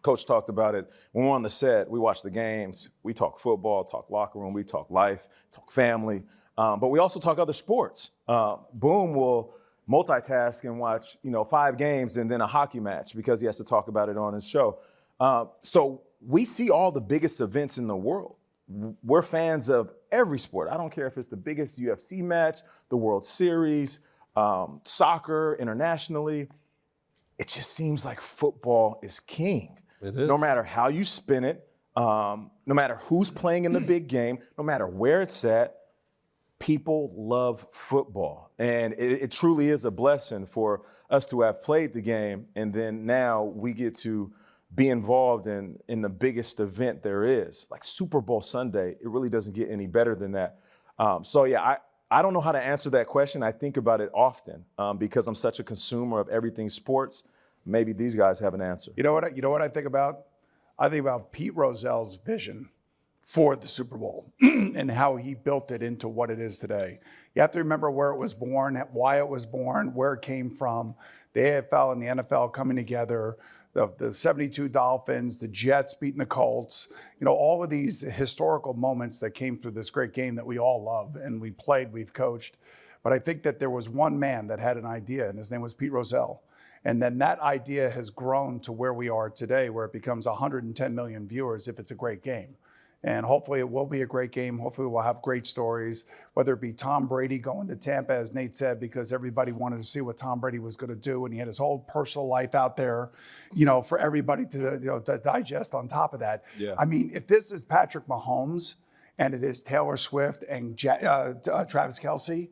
B: Coach talked about it. When we're on the set, we watch the games. We talk football, talk locker room, we talk life, talk family. But we also talk other sports. Boom will multitask and watch, 5 games and then a hockey match because he has to talk about it on his show. So we see all the biggest events in the world. We're fans of every sport. I don't care if it's the biggest UFC match, the World Series, soccer internationally. It just seems like football is king.
F: It is.
B: No matter how you spin it, no matter who's playing in the big game, no matter where it's at, people love football. And it truly is a blessing for us to have played the game, and then now we get to be involved in the biggest event there is. Like Super Bowl Sunday, it really doesn't get any better than that. I don't know how to answer that question. I think about it often because I'm such a consumer of everything sports. Maybe these guys have an answer.
D: You know what I think about? I think about Pete Rozelle's vision for the Super Bowl and how he built it into what it is today. You have to remember where it was born, why it was born, where it came from, the AFL and the NFL coming together, the 72 Dolphins, the Jets beating the Colts, all of these historical moments that came through this great game that we all love and we played, we've coached. But I think that there was one man that had an idea, and his name was Pete Rozelle. And then that idea has grown to where we are today, where it becomes 110 million viewers if it's a great game. And hopefully it will be a great game. Hopefully we'll have great stories, whether it be Tom Brady going to Tampa, as Nate said, because everybody wanted to see what Tom Brady was going to do. And he had his whole personal life out there, for everybody to digest on top of that.
B: Yeah.
D: I mean, if this is Patrick Mahomes and it is Taylor Swift and Travis Kelce,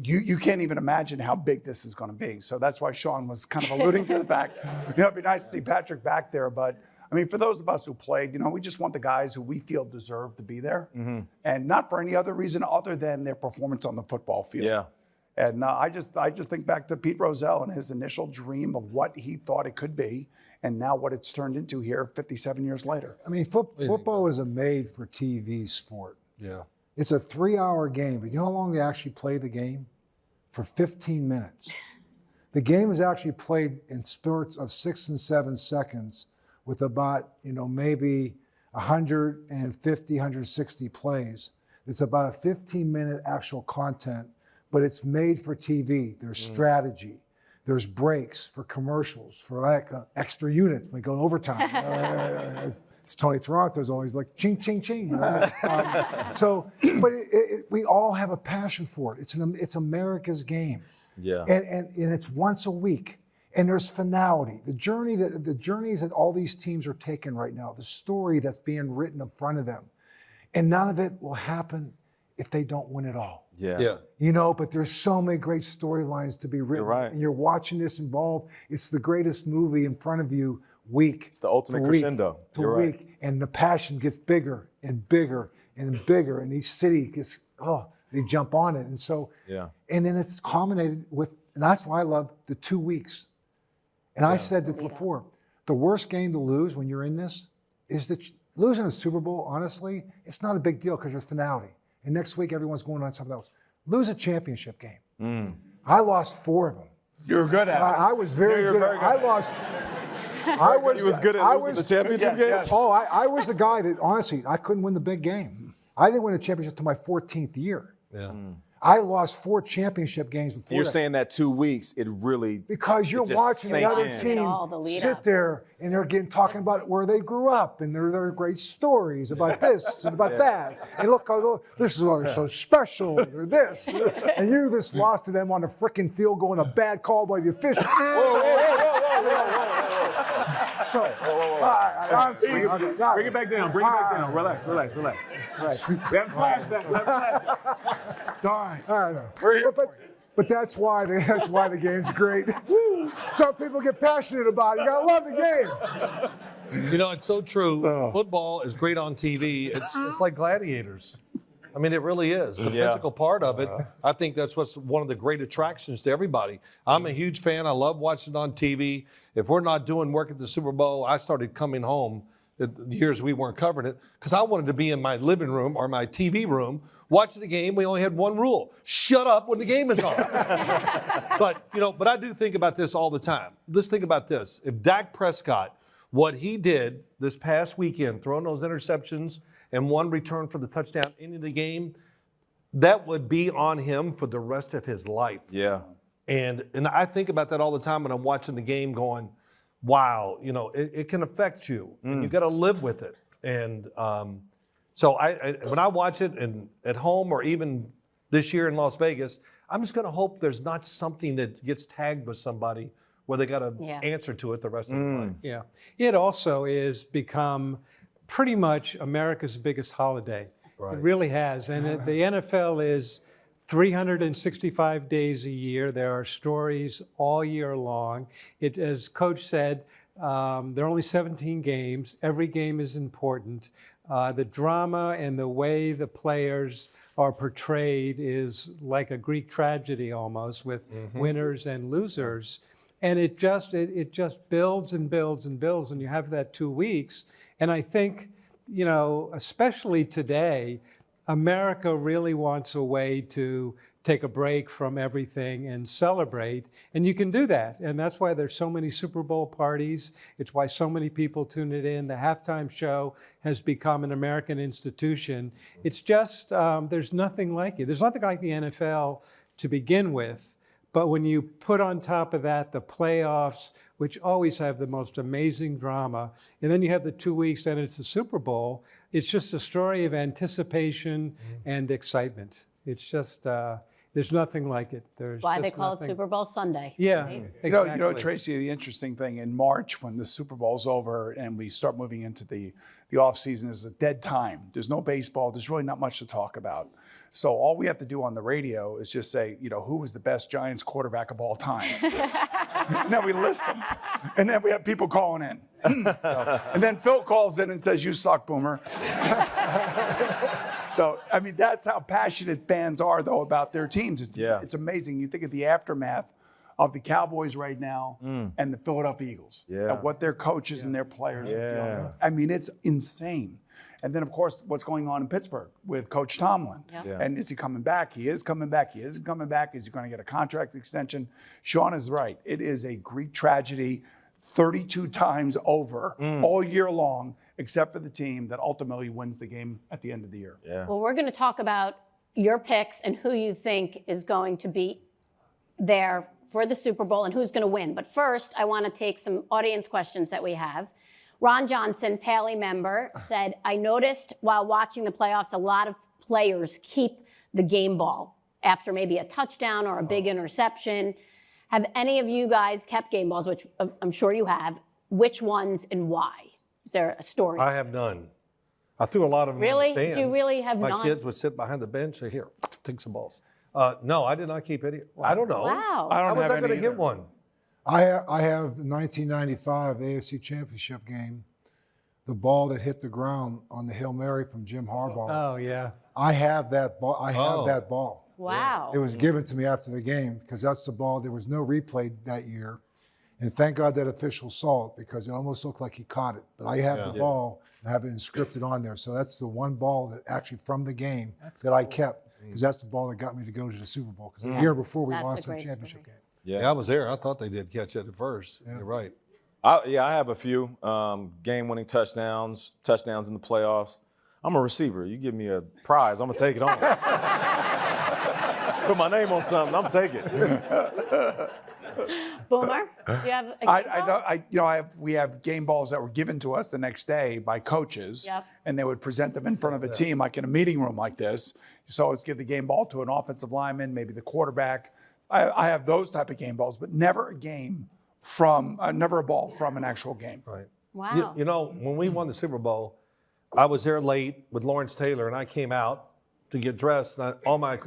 D: you can't even imagine how big this is going to be. So that's why Sean was kind of alluding to the fact, it'd be nice to see Patrick back there. But I mean, for those of us who played, we just want the guys who we feel deserve to be there, and not for any other reason other than their performance on the football field.
B: Yeah.
D: And I just think back to Pete Rozelle and his initial dream of what he thought it could be, and now what it's turned into here 57 years later.
E: I mean, football is a made-for-TV sport.
F: Yeah.
E: It's a 3-hour game, but you know how long they actually play the game? For 15 minutes. The game is actually played in spurts of 6 and 7 seconds with about, maybe 150, 160 plays. It's about a 15-minute actual content, but it's made for TV. There's strategy. There's breaks for commercials, for like extra units. We go overtime. It's Tony Toronto's always like, ching, ching, ching. But we all have a passion for it. It's America's game.
B: Yeah.
E: And it's once a week. And there's finality. The journeys that all these teams are taking right now, the story that's being written in front of them. And none of it will happen if they don't win it all.
B: Yeah.
E: But there's so many great storylines to be written.
B: You're right.
E: And you're watching this involved. It's the greatest movie in front of you week.
B: It's the ultimate crescendo.
E: To week. And the passion gets bigger and bigger and bigger. And each city gets, they jump on it. And so, and then it's culminated with, and that's why I love the 2 weeks. And I said it before, the worst game to lose when you're in this is that losing a Super Bowl, honestly, it's not a big deal because there's finality. And next week, everyone's going on something else. Lose a championship game. I lost 4 of them.
D: You were good at it.
E: I was very good at it. I lost.
B: He was good at losing the championship games?
D: Yes.
E: Oh, I was the guy that, honestly, I couldn't win the big game. I didn't win a championship until my 14th year.
F: Yeah.
E: I lost 4 championship games before
B: You're
E: that.
B: saying that 2 weeks, it really
E: Because you're
B: just
E: watching the
B: sank
E: other
B: in.
A: All the
E: team
A: lead
E: sit
A: up.
E: there and they're talking about where they grew up and their great stories about this and about that. And look, this is so special, or this. And you just lost to them on a freaking field goal and a bad call by the official. So,
B: Bring it back down. Bring it back down. Relax. We have flashbacks.
E: It's all right. I know. But that's why the game's great. Some people get passionate about it. You gotta love the game.
F: It's so true. Football is great on TV. It's like gladiators. I mean, it really is. The physical part of it, I think that's what's one of the great attractions to everybody. I'm a huge fan. I love watching it on TV. If we're not doing work at the Super Bowl, I started coming home the years we weren't covering it because I wanted to be in my living room or my TV room watching the game. We only had one rule: shut up when the game is on. But I do think about this all the time. Let's think about this. If Dak Prescott, what he did this past weekend, throwing those interceptions and one return for the touchdown ending the game, that would be on him for the rest of his life.
B: Yeah.
F: And I think about that all the time when I'm watching the game going, wow, it can affect you. And you got to live with it. And so when I watch it at home or even this year in Las Vegas, I'm just going to hope there's not something that gets tagged with somebody where they got to answer to it the rest of their life.
C: Yeah. It also is become pretty much America's biggest holiday.
F: Right.
C: It really has. And the NFL is 365 days a year. There are stories all year long. As Coach said, there are only 17 games. Every game is important. The drama and the way the players are portrayed is like a Greek tragedy almost, with winners and losers. And it just builds and builds and builds, and you have that 2 weeks. And I think, especially today, America really wants a way to take a break from everything and celebrate. And you can do that. And that's why there's so many Super Bowl parties. It's why so many people tune it in. The halftime show has become an American institution. It's just, there's nothing like it. There's nothing like the NFL to begin with. But when you put on top of that the playoffs, which always have the most amazing drama, and then you have the 2 weeks and it's the Super Bowl, it's just a story of anticipation and excitement. It's just, there's nothing like it. There's
A: Why they
C: just
A: call
C: nothing.
A: it Super Bowl Sunday.
C: Yeah,
A: right?
C: exactly.
D: You know, Tracy, the interesting thing in March when the Super Bowl's over and we start moving into the off season is a dead time. There's no baseball. There's really not much to talk about. So all we have to do on the radio is just say, you know, who was the best Giants quarterback of all time? And then we list them. And then we have people calling in. And then Phil calls in and says, you suck, Boomer. So, I mean, that's how passionate fans are, though, about their teams. It's amazing. You think of the aftermath of the Cowboys right now and the Philadelphia Eagles and what their coaches and their players are feeling. I mean, it's insane. And then, of course, what's going on in Pittsburgh with Coach Tomlin. And is he coming back? He is coming back. He isn't coming back. Is he going to get a contract extension? Sean is right. It is a Greek tragedy 32 times over all year long, except for the team that ultimately wins the game at the end of the year.
A: Well, we're going to talk about your picks and who you think is going to be there for the Super Bowl and who's going to win. But first, I want to take some audience questions that we have. Ron Johnson, Paley member, said, I noticed while watching the playoffs, a lot of players keep the game ball after maybe a touchdown or a big interception. Have any of you guys kept game balls, which I'm sure you have? Which ones and why? Is there a story?
F: I have none. I threw a lot of them
A: Really?
F: in the stands.
A: Do you really have
F: My
A: none?
F: kids would sit behind the bench, say, here, take some balls. No, I did not keep any. I don't know.
A: Wow.
D: I don't
F: How was
D: have
F: I going to
D: any
F: get
D: either.
F: one?
E: I have the 1995 AFC Championship game, the ball that hit the ground on the Hail Mary from Jim Harbaugh.
C: Oh, yeah.
E: I have that ball. I have
F: Oh.
E: that ball.
A: Wow.
E: It was given to me after the game because that's the ball. There was no replay that year. And thank God that official saw it because it almost looked like he caught it. But I have the ball and have it inscripted on there. So that's the one ball that actually from the game that I kept because that's the ball that got me to go to the Super Bowl. Because the year before we
A: That's a
E: lost the
A: great
E: championship
A: story.
E: game.
F: Yeah, I was there. I thought they did catch it at first. You're right.
B: I have a few game-winning touchdowns in the playoffs. I'm a receiver. You give me a prize, I'm gonna take it on. Put my name on something, I'm taking it.
A: Boomer, do you have a game ball?
D: We have game balls that were given to us the next day by coaches, and they would present them in front of a team, like in a meeting room like this. So always give the game ball to an offensive lineman, maybe the quarterback. I have those type of game balls, but never a ball from an actual game.
F: Right.
A: Wow.
F: You know, when we won the Super Bowl, I was there late with Lawrence Taylor, and I came out to get dressed, and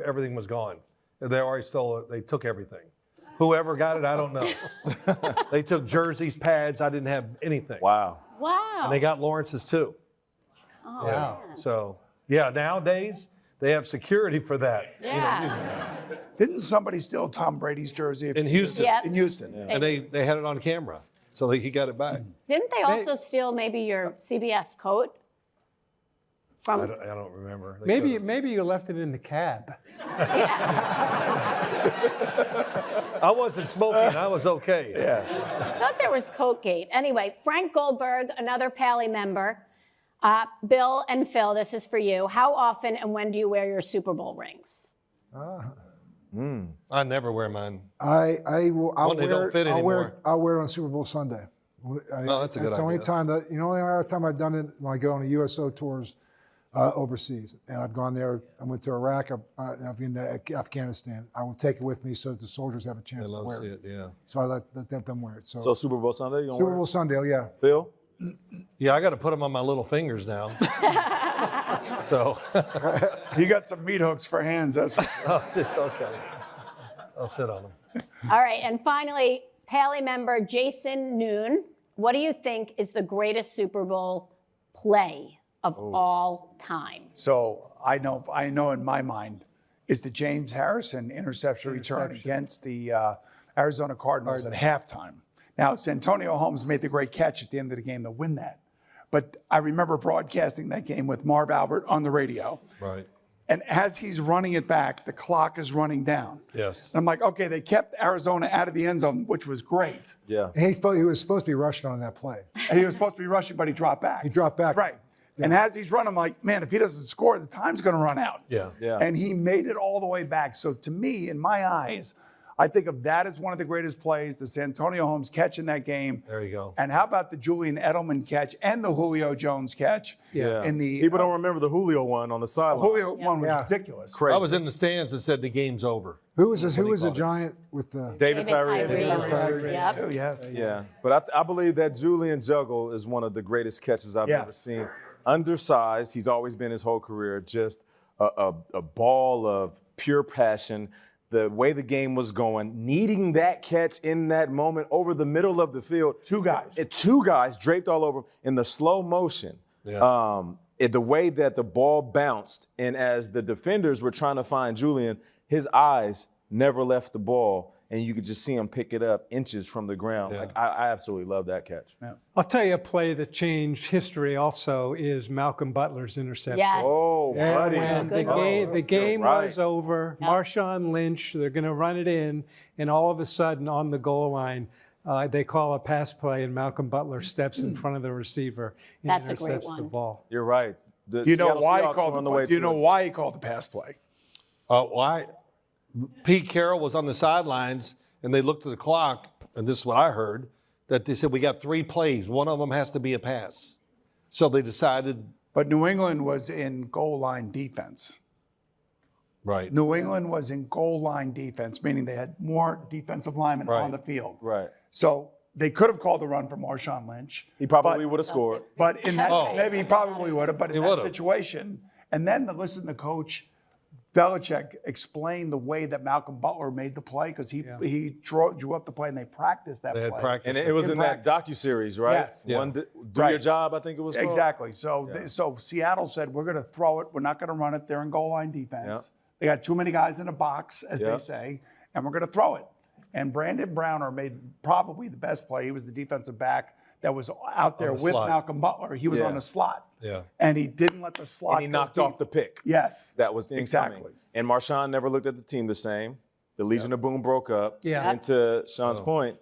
F: everything was gone. They already stole it. They took everything. Whoever got it, I don't know. They took jerseys, pads. I didn't have anything.
B: Wow.
A: Wow.
F: And they got Lawrence's too.
A: Oh,
F: Yeah.
A: man.
F: So, nowadays they have security for that.
A: Yeah.
D: Didn't somebody steal Tom Brady's jersey
F: In Houston.
A: Yep.
D: in Houston?
F: And they had it on camera, so he got it back.
A: Didn't they also steal maybe your CBS coat?
F: I don't remember. They
C: Maybe
F: could've.
C: maybe you left it in the cab.
F: I wasn't smoking. I was okay.
A: I thought there was Coatgate. Anyway, Frank Goldberg, another Paley member. Bill and Phil, this is for you. How often and when do you wear your Super Bowl rings?
F: I never wear mine.
E: I'll
F: Well, they
E: wear
F: don't
E: it.
F: fit anymore.
E: I'll wear it on Super Bowl Sunday.
F: that's a good
E: It's the only
F: idea.
E: time the only other time I've done it when I go on the USO tours overseas, and I've gone there. I went to Iraq. I've been to Afghanistan. I will take it with me so that the soldiers have a chance
F: They
E: to
F: love
E: wear
F: to see
E: it.
F: it, yeah.
E: So I let them wear it.
B: So Super Bowl Sunday, you gonna
E: Super
B: wear
E: Bowl
B: it?
E: Sunday, oh yeah.
B: Phil?
F: Yeah, I got to put them on my little fingers now. So,
D: You got some meat hooks for hands. That's
F: okay. I'll sit on them.
A: All right, and finally, Paley member Jason Noon. What do you think is the greatest Super Bowl play of all time?
D: So I know in my mind is the James Harrison interception return against the Arizona Cardinals at halftime. Now, Santonio Holmes made the great catch at the end of the game to win that. But I remember broadcasting that game with Marv Albert on the radio.
F: Right.
D: And as he's running it back, the clock is running down.
F: Yes.
D: And I'm like, okay, they kept Arizona out of the end zone, which was great.
B: Yeah.
E: And he was supposed to be rushing on that play.
D: And he was supposed to be rushing, but he dropped back.
E: He dropped back.
D: Right. And as he's running, I'm like, man, if he doesn't score, the time's going to run out.
F: Yeah.
D: And he made it all the way back. So to me, in my eyes, I think of that as one of the greatest plays, the Santonio Holmes catch in that game.
F: There you go.
D: And how about the Julian Edelman catch and the Julio Jones catch?
C: Yeah.
D: In the
B: People don't remember the Julio one on the sideline.
D: Julio one was ridiculous.
B: Crazy.
F: I was in the stands and said the game's over.
E: Who was the giant with the?
B: David Tyree.
A: Tyree. Yep.
D: Oh, yes.
B: Yeah, but I believe that Julian Juggle is one of the greatest catches I've ever seen. Undersized, he's always been his whole career, just a ball of pure passion. The way the game was going, needing that catch in that moment over the middle of the field.
D: Two guys
B: draped all over him in the slow motion.
F: Yeah.
B: The way that the ball bounced, and as the defenders were trying to find Julian, his eyes never left the ball, and you could just see him pick it up inches from the ground.
F: Yeah.
B: Like I absolutely love that catch.
D: Yeah.
C: I'll tell you a play that changed history also is Malcolm Butler's interception.
A: Yes.
B: Oh,
C: Yeah,
B: buddy.
C: when
A: Good
C: the game
B: Right.
C: was over, Marshawn Lynch, they're going to run it in, and all of a sudden on the goal line, they call a pass play, and Malcolm Butler steps in front of the receiver and
A: That's a great
C: intercepts the
A: one.
C: ball.
B: You're right. The
D: Do you know
B: Seattle
D: why he
B: Seahawks
D: called
B: were on
D: the
B: way
D: Do you
B: to
D: know
B: it.
D: why he called the pass play?
F: Why? Pete Carroll was on the sidelines, and they looked at the clock, and this is what I heard, that they said, we got 3 plays. One of them has to be a pass. So they decided.
D: But New England was in goal line defense.
F: Right.
D: New England was in goal line defense, meaning they had more defensive linemen
F: Right.
D: on the field.
B: Right.
D: So they could have called the run for Marshawn Lynch.
B: He probably would have scored.
D: But in that, maybe he probably would have, but in that
F: would've.
D: situation, and then to listen to Coach Belichick explain the way that Malcolm Butler made the play, because he drew up the play and they practiced that
F: They had
D: play.
F: practice.
B: And it was in that
D: practice.
B: docuseries, right?
D: Yes.
F: Yeah.
B: Do
D: Right.
B: Your Job, I think it was called.
D: Exactly. So, so Seattle said, we're going to throw it. We're not going to run it. They're in goal line defense. They got too many guys in a box, as they say, and we're going to throw it. And Brandon Browner made probably the best play. He was the defensive back that was out there
F: the
D: with
F: slot.
D: Malcolm Butler. He was
B: Yeah.
D: on the slot.
F: Yeah.
D: And he didn't let the slot
B: And he
D: go
B: knocked
D: deep.
B: off the pick.
D: Yes.
B: That was incoming.
D: Exactly.
B: And Marshawn never looked at the team the same. The Legion of Boom broke up.
C: Yeah.
B: And to Sean's point,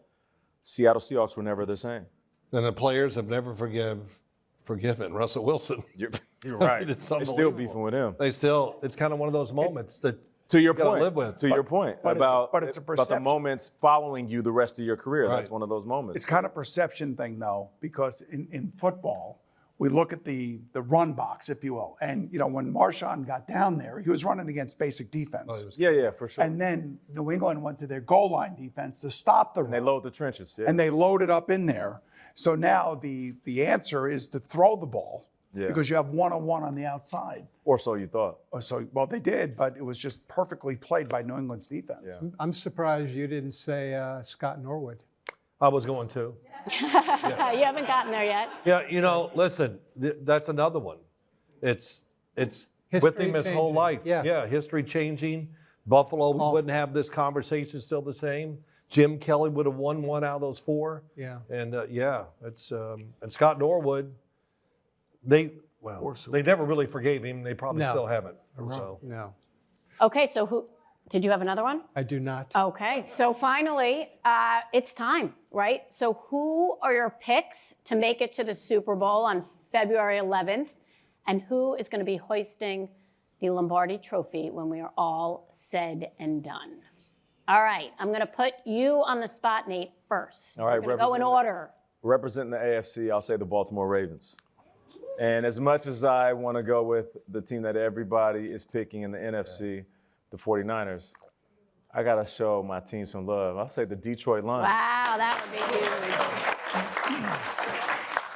B: Seattle Seahawks were never the same.
F: And the players have never forgiven Russell Wilson.
B: You're right.
F: It's
B: They're still
F: unbelievable.
B: beefing with him.
F: It's kind of one of those moments that
B: To your
F: you gotta
B: point.
F: live with.
B: To your point
D: but
B: about
D: it's a
B: about the
D: perception.
B: moments following you the rest of your career.
F: Right.
B: That's one of those moments.
D: It's kind of perception thing, though, because in football, we look at the run box, if you will. And, you know, when Marshawn got down there, he was running against basic defense.
B: yeah, for sure.
D: And then New England went to their goal line defense to stop the run.
B: they load the trenches. Yeah.
D: And they loaded up in there. So now the answer is to throw the ball because you have one-on-one on the outside.
B: Or so you thought.
D: So, well, they did, but it was just perfectly played by New England's defense.
B: Yeah.
C: I'm surprised you didn't say Scott Norwood.
F: I was going to.
A: You haven't gotten there yet.
F: Yeah, you know, listen, that's another one. It's with
C: History
F: him his whole
C: changing.
F: life.
C: Yeah.
F: History changing. Buffalo wouldn't have this conversation still the same. Jim Kelly would have won 1 out of those 4.
C: Yeah.
F: And it's and Scott Norwood. They never really forgave him. They probably
C: No.
F: still haven't. So.
C: No,
A: Okay, so who? Did you have another one?
C: I do not.
A: Okay, so finally, it's time, right? So who are your picks to make it to the Super Bowl on February 11th? And who is going to be hoisting the Lombardi Trophy when we are all said and done? All right, I'm going to put you on the spot, Nate, first.
B: All right,
A: We're going to go in order.
B: Representing the AFC, I'll say the Baltimore Ravens. And as much as I want to go with the team that everybody is picking in the NFC, the 49ers, I got to show my team some love. I'll say the Detroit Lions.
A: Wow, that would be huge.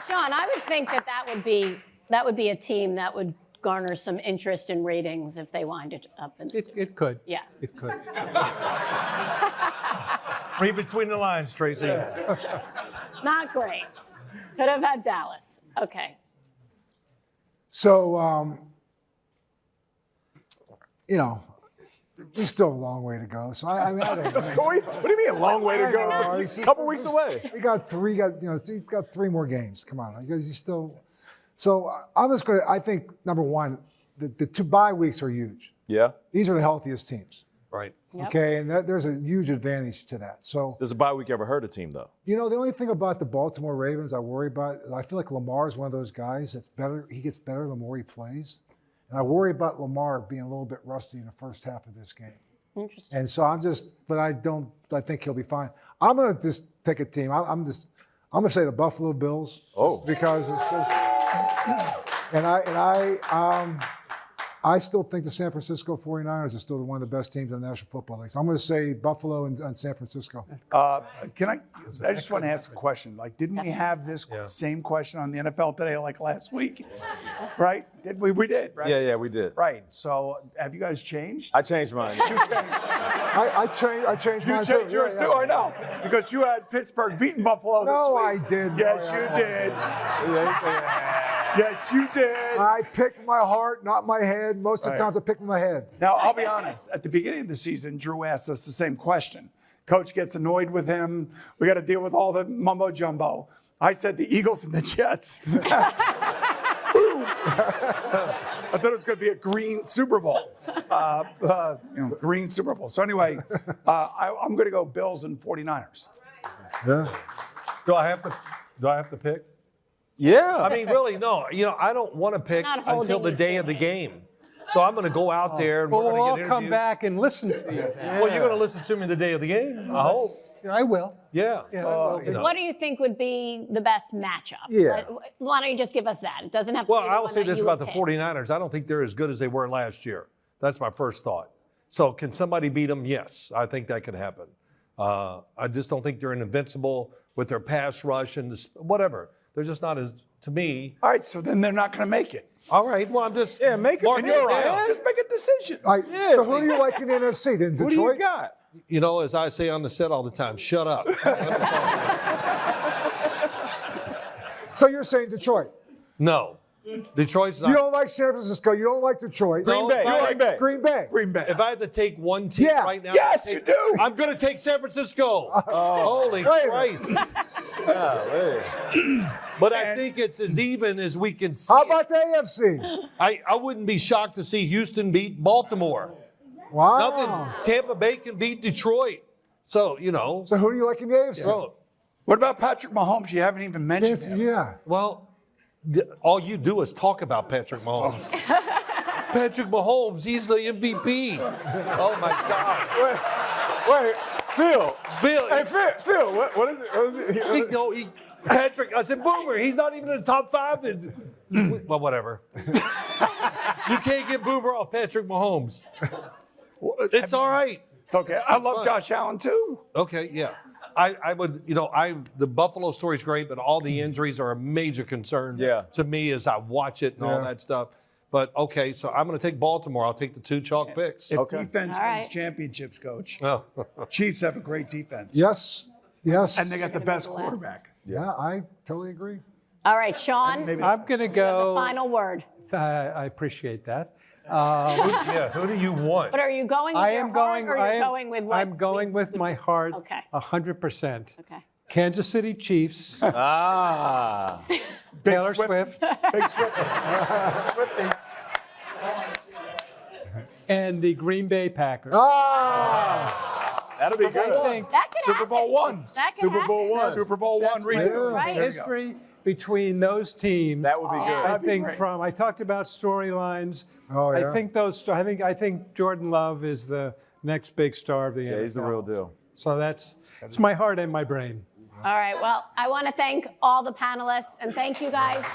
A: Sean, I would think that would be a team that would garner some interest in ratings if they winded up in the Super Bowl.
C: It could.
A: Yeah.
C: It could.
F: Read between the lines, Tracy.
A: Not great. Could have had Dallas. Okay.
E: So, you know, we still have a long way to go. So I don't know.
B: What do you mean a long way to go?
E: It's
B: A couple weeks away.
E: We got 3 more games. Come on, you still. So I'm just going to. I think number one, the 2 bye weeks are huge.
B: Yeah.
E: These are the healthiest teams.
F: Right.
A: Yep.
E: Okay, and there's a huge advantage to that. So,
B: Does a bye week ever hurt a team, though?
E: the only thing about the Baltimore Ravens I worry about, I feel like Lamar is one of those guys that's better. He gets better the more he plays. And I worry about Lamar being a little bit rusty in the first half of this game.
A: Interesting.
E: And so I think he'll be fine. I'm going to just take a team. I'm going to say the Buffalo Bills.
B: Oh.
E: Just because it's just, I still think the San Francisco 49ers are still one of the best teams in the National Football League. So I'm going to say Buffalo and San Francisco.
D: I just want to ask a question. Like, didn't we have this same question on the NFL Today like last week? Right? Did we? We did, right?
B: Yeah, we did.
D: Right. So have you guys changed?
B: I changed mine.
D: You changed.
E: I changed
D: You
E: mine
D: changed
E: too.
D: yours
E: Yeah,
D: too, I know. Because you had Pittsburgh beating Buffalo this
E: No,
D: week.
E: I didn't.
D: Yes,
E: No,
D: you
E: yeah.
D: did. Yes, you did.
E: I picked my heart, not my head. Most of the
D: Right.
E: times I pick my head.
D: Now, I'll be honest. At the beginning of the season, Drew asked us the same question. Coach gets annoyed with him. We got to deal with all the mumbo jumbo. I said the Eagles and the Jets. Boom. I thought it was going to be a green Super Bowl. Green Super Bowl. So anyway, I'm going to go Bills and 49ers.
E: Yeah.
F: Do I have to pick?
B: Yeah.
F: I mean, really, no. I don't want to pick
A: Not holding
F: until the
A: you
F: day
A: to
F: of the
A: it.
F: game. So I'm going to go out there and
C: But
F: we're
C: we'll
F: going
C: all
F: to get
C: come
F: interviewed.
C: back and listen to you.
F: Well, you're going to listen to me the day of the game, I hope.
C: I will.
F: Yeah.
C: Yeah, I will.
A: What do you think would be the best matchup?
E: Yeah.
A: Why don't you just give us that? It doesn't have to
F: Well,
A: be the
F: I will
A: one
F: say
A: that
F: this
A: you
F: about the
A: would pick.
F: 49ers. I don't think they're as good as they were last year. That's my first thought. So can somebody beat them? Yes, I think that could happen. I just don't think they're invincible with their pass rush and whatever. They're just not as, to me.
D: All right, so then they're not going to make it.
F: All right, well, I'm just.
B: make it.
F: marking
B: You're
F: it
B: right.
F: down.
D: Just make a decision.
E: All right, so who do you like in the NFC? Then
B: Who
E: Detroit?
B: do you got?
F: As I say on the set all the time, shut up.
E: So you're saying Detroit?
F: No. Detroit's not.
E: You don't like San Francisco. You don't like Detroit.
B: Green Bay.
F: if I-
B: Green Bay.
E: Green Bay.
D: Green Bay.
F: If I had to take one team
E: Yeah.
F: right now,
D: Yes, you do.
F: I'm going to take San Francisco. Holy
E: Wait a
F: Christ. But I think it's as even as we can see.
E: How about the AFC?
F: I wouldn't be shocked to see Houston beat Baltimore.
E: Wow.
F: Nothing. Tampa Bay can beat Detroit. So,
E: So who do you like in the AFC?
F: so,
D: What about Patrick Mahomes? You haven't even mentioned him.
E: Yeah.
F: well, all you do is talk about Patrick Mahomes. Patrick Mahomes, he's the MVP. Oh, my God.
B: Wait, Phil.
F: Bill,
B: Hey, Phil. What is it?
F: Patrick, I said, Boomer, he's not even in the top 5. Well, whatever. You can't get Boomer off Patrick Mahomes. It's all right.
D: It's okay. I love
F: fine.
D: Josh Allen too.
F: Okay, yeah. I would, the Buffalo story's great, but all the injuries are a major concern to me as I watch it and all
E: Yeah.
F: that stuff. But okay, so I'm going to take Baltimore. I'll take the 2 chalk picks.
D: If
B: Okay.
D: defense
A: All
D: wins
A: right.
D: championships, Coach.
F: Oh.
D: Chiefs have a great defense.
E: Yes. Yes.
D: And they got the best
A: Nevertheless.
D: quarterback.
E: Yeah, I totally agree.
A: All right, Sean,
D: Maybe
C: I'm going to go.
A: final word.
C: I appreciate that.
F: Yeah, who do you want?
A: But are you going with
C: I
A: your
C: am
A: heart
C: going.
A: or
C: I
A: you're
C: am
A: going with what?
C: I'm going with my heart.
A: Okay.
C: 100%.
A: Okay.
C: Kansas City Chiefs.
B: Ah.
C: Taylor
D: Swift.
C: Swift.
D: Big Swifty.
C: And the Green Bay Packers.
B: That'll be good.
C: I think
A: That could
D: Super Bowl
A: happen.
D: one.
A: That could
B: Super Bowl
A: happen.
B: one.
D: Super Bowl one. Redo.
A: Right.
D: There you go.
C: history between those teams.
B: That would be good.
C: I
D: be
C: think
D: great.
C: I talked about storylines.
E: Oh, yeah.
C: I think Jordan Love is the next big star of the NFL.
B: Yeah, he's the real deal.
C: So it's my heart and my brain.
A: All right. Well, I want to thank all the panelists and thank you guys.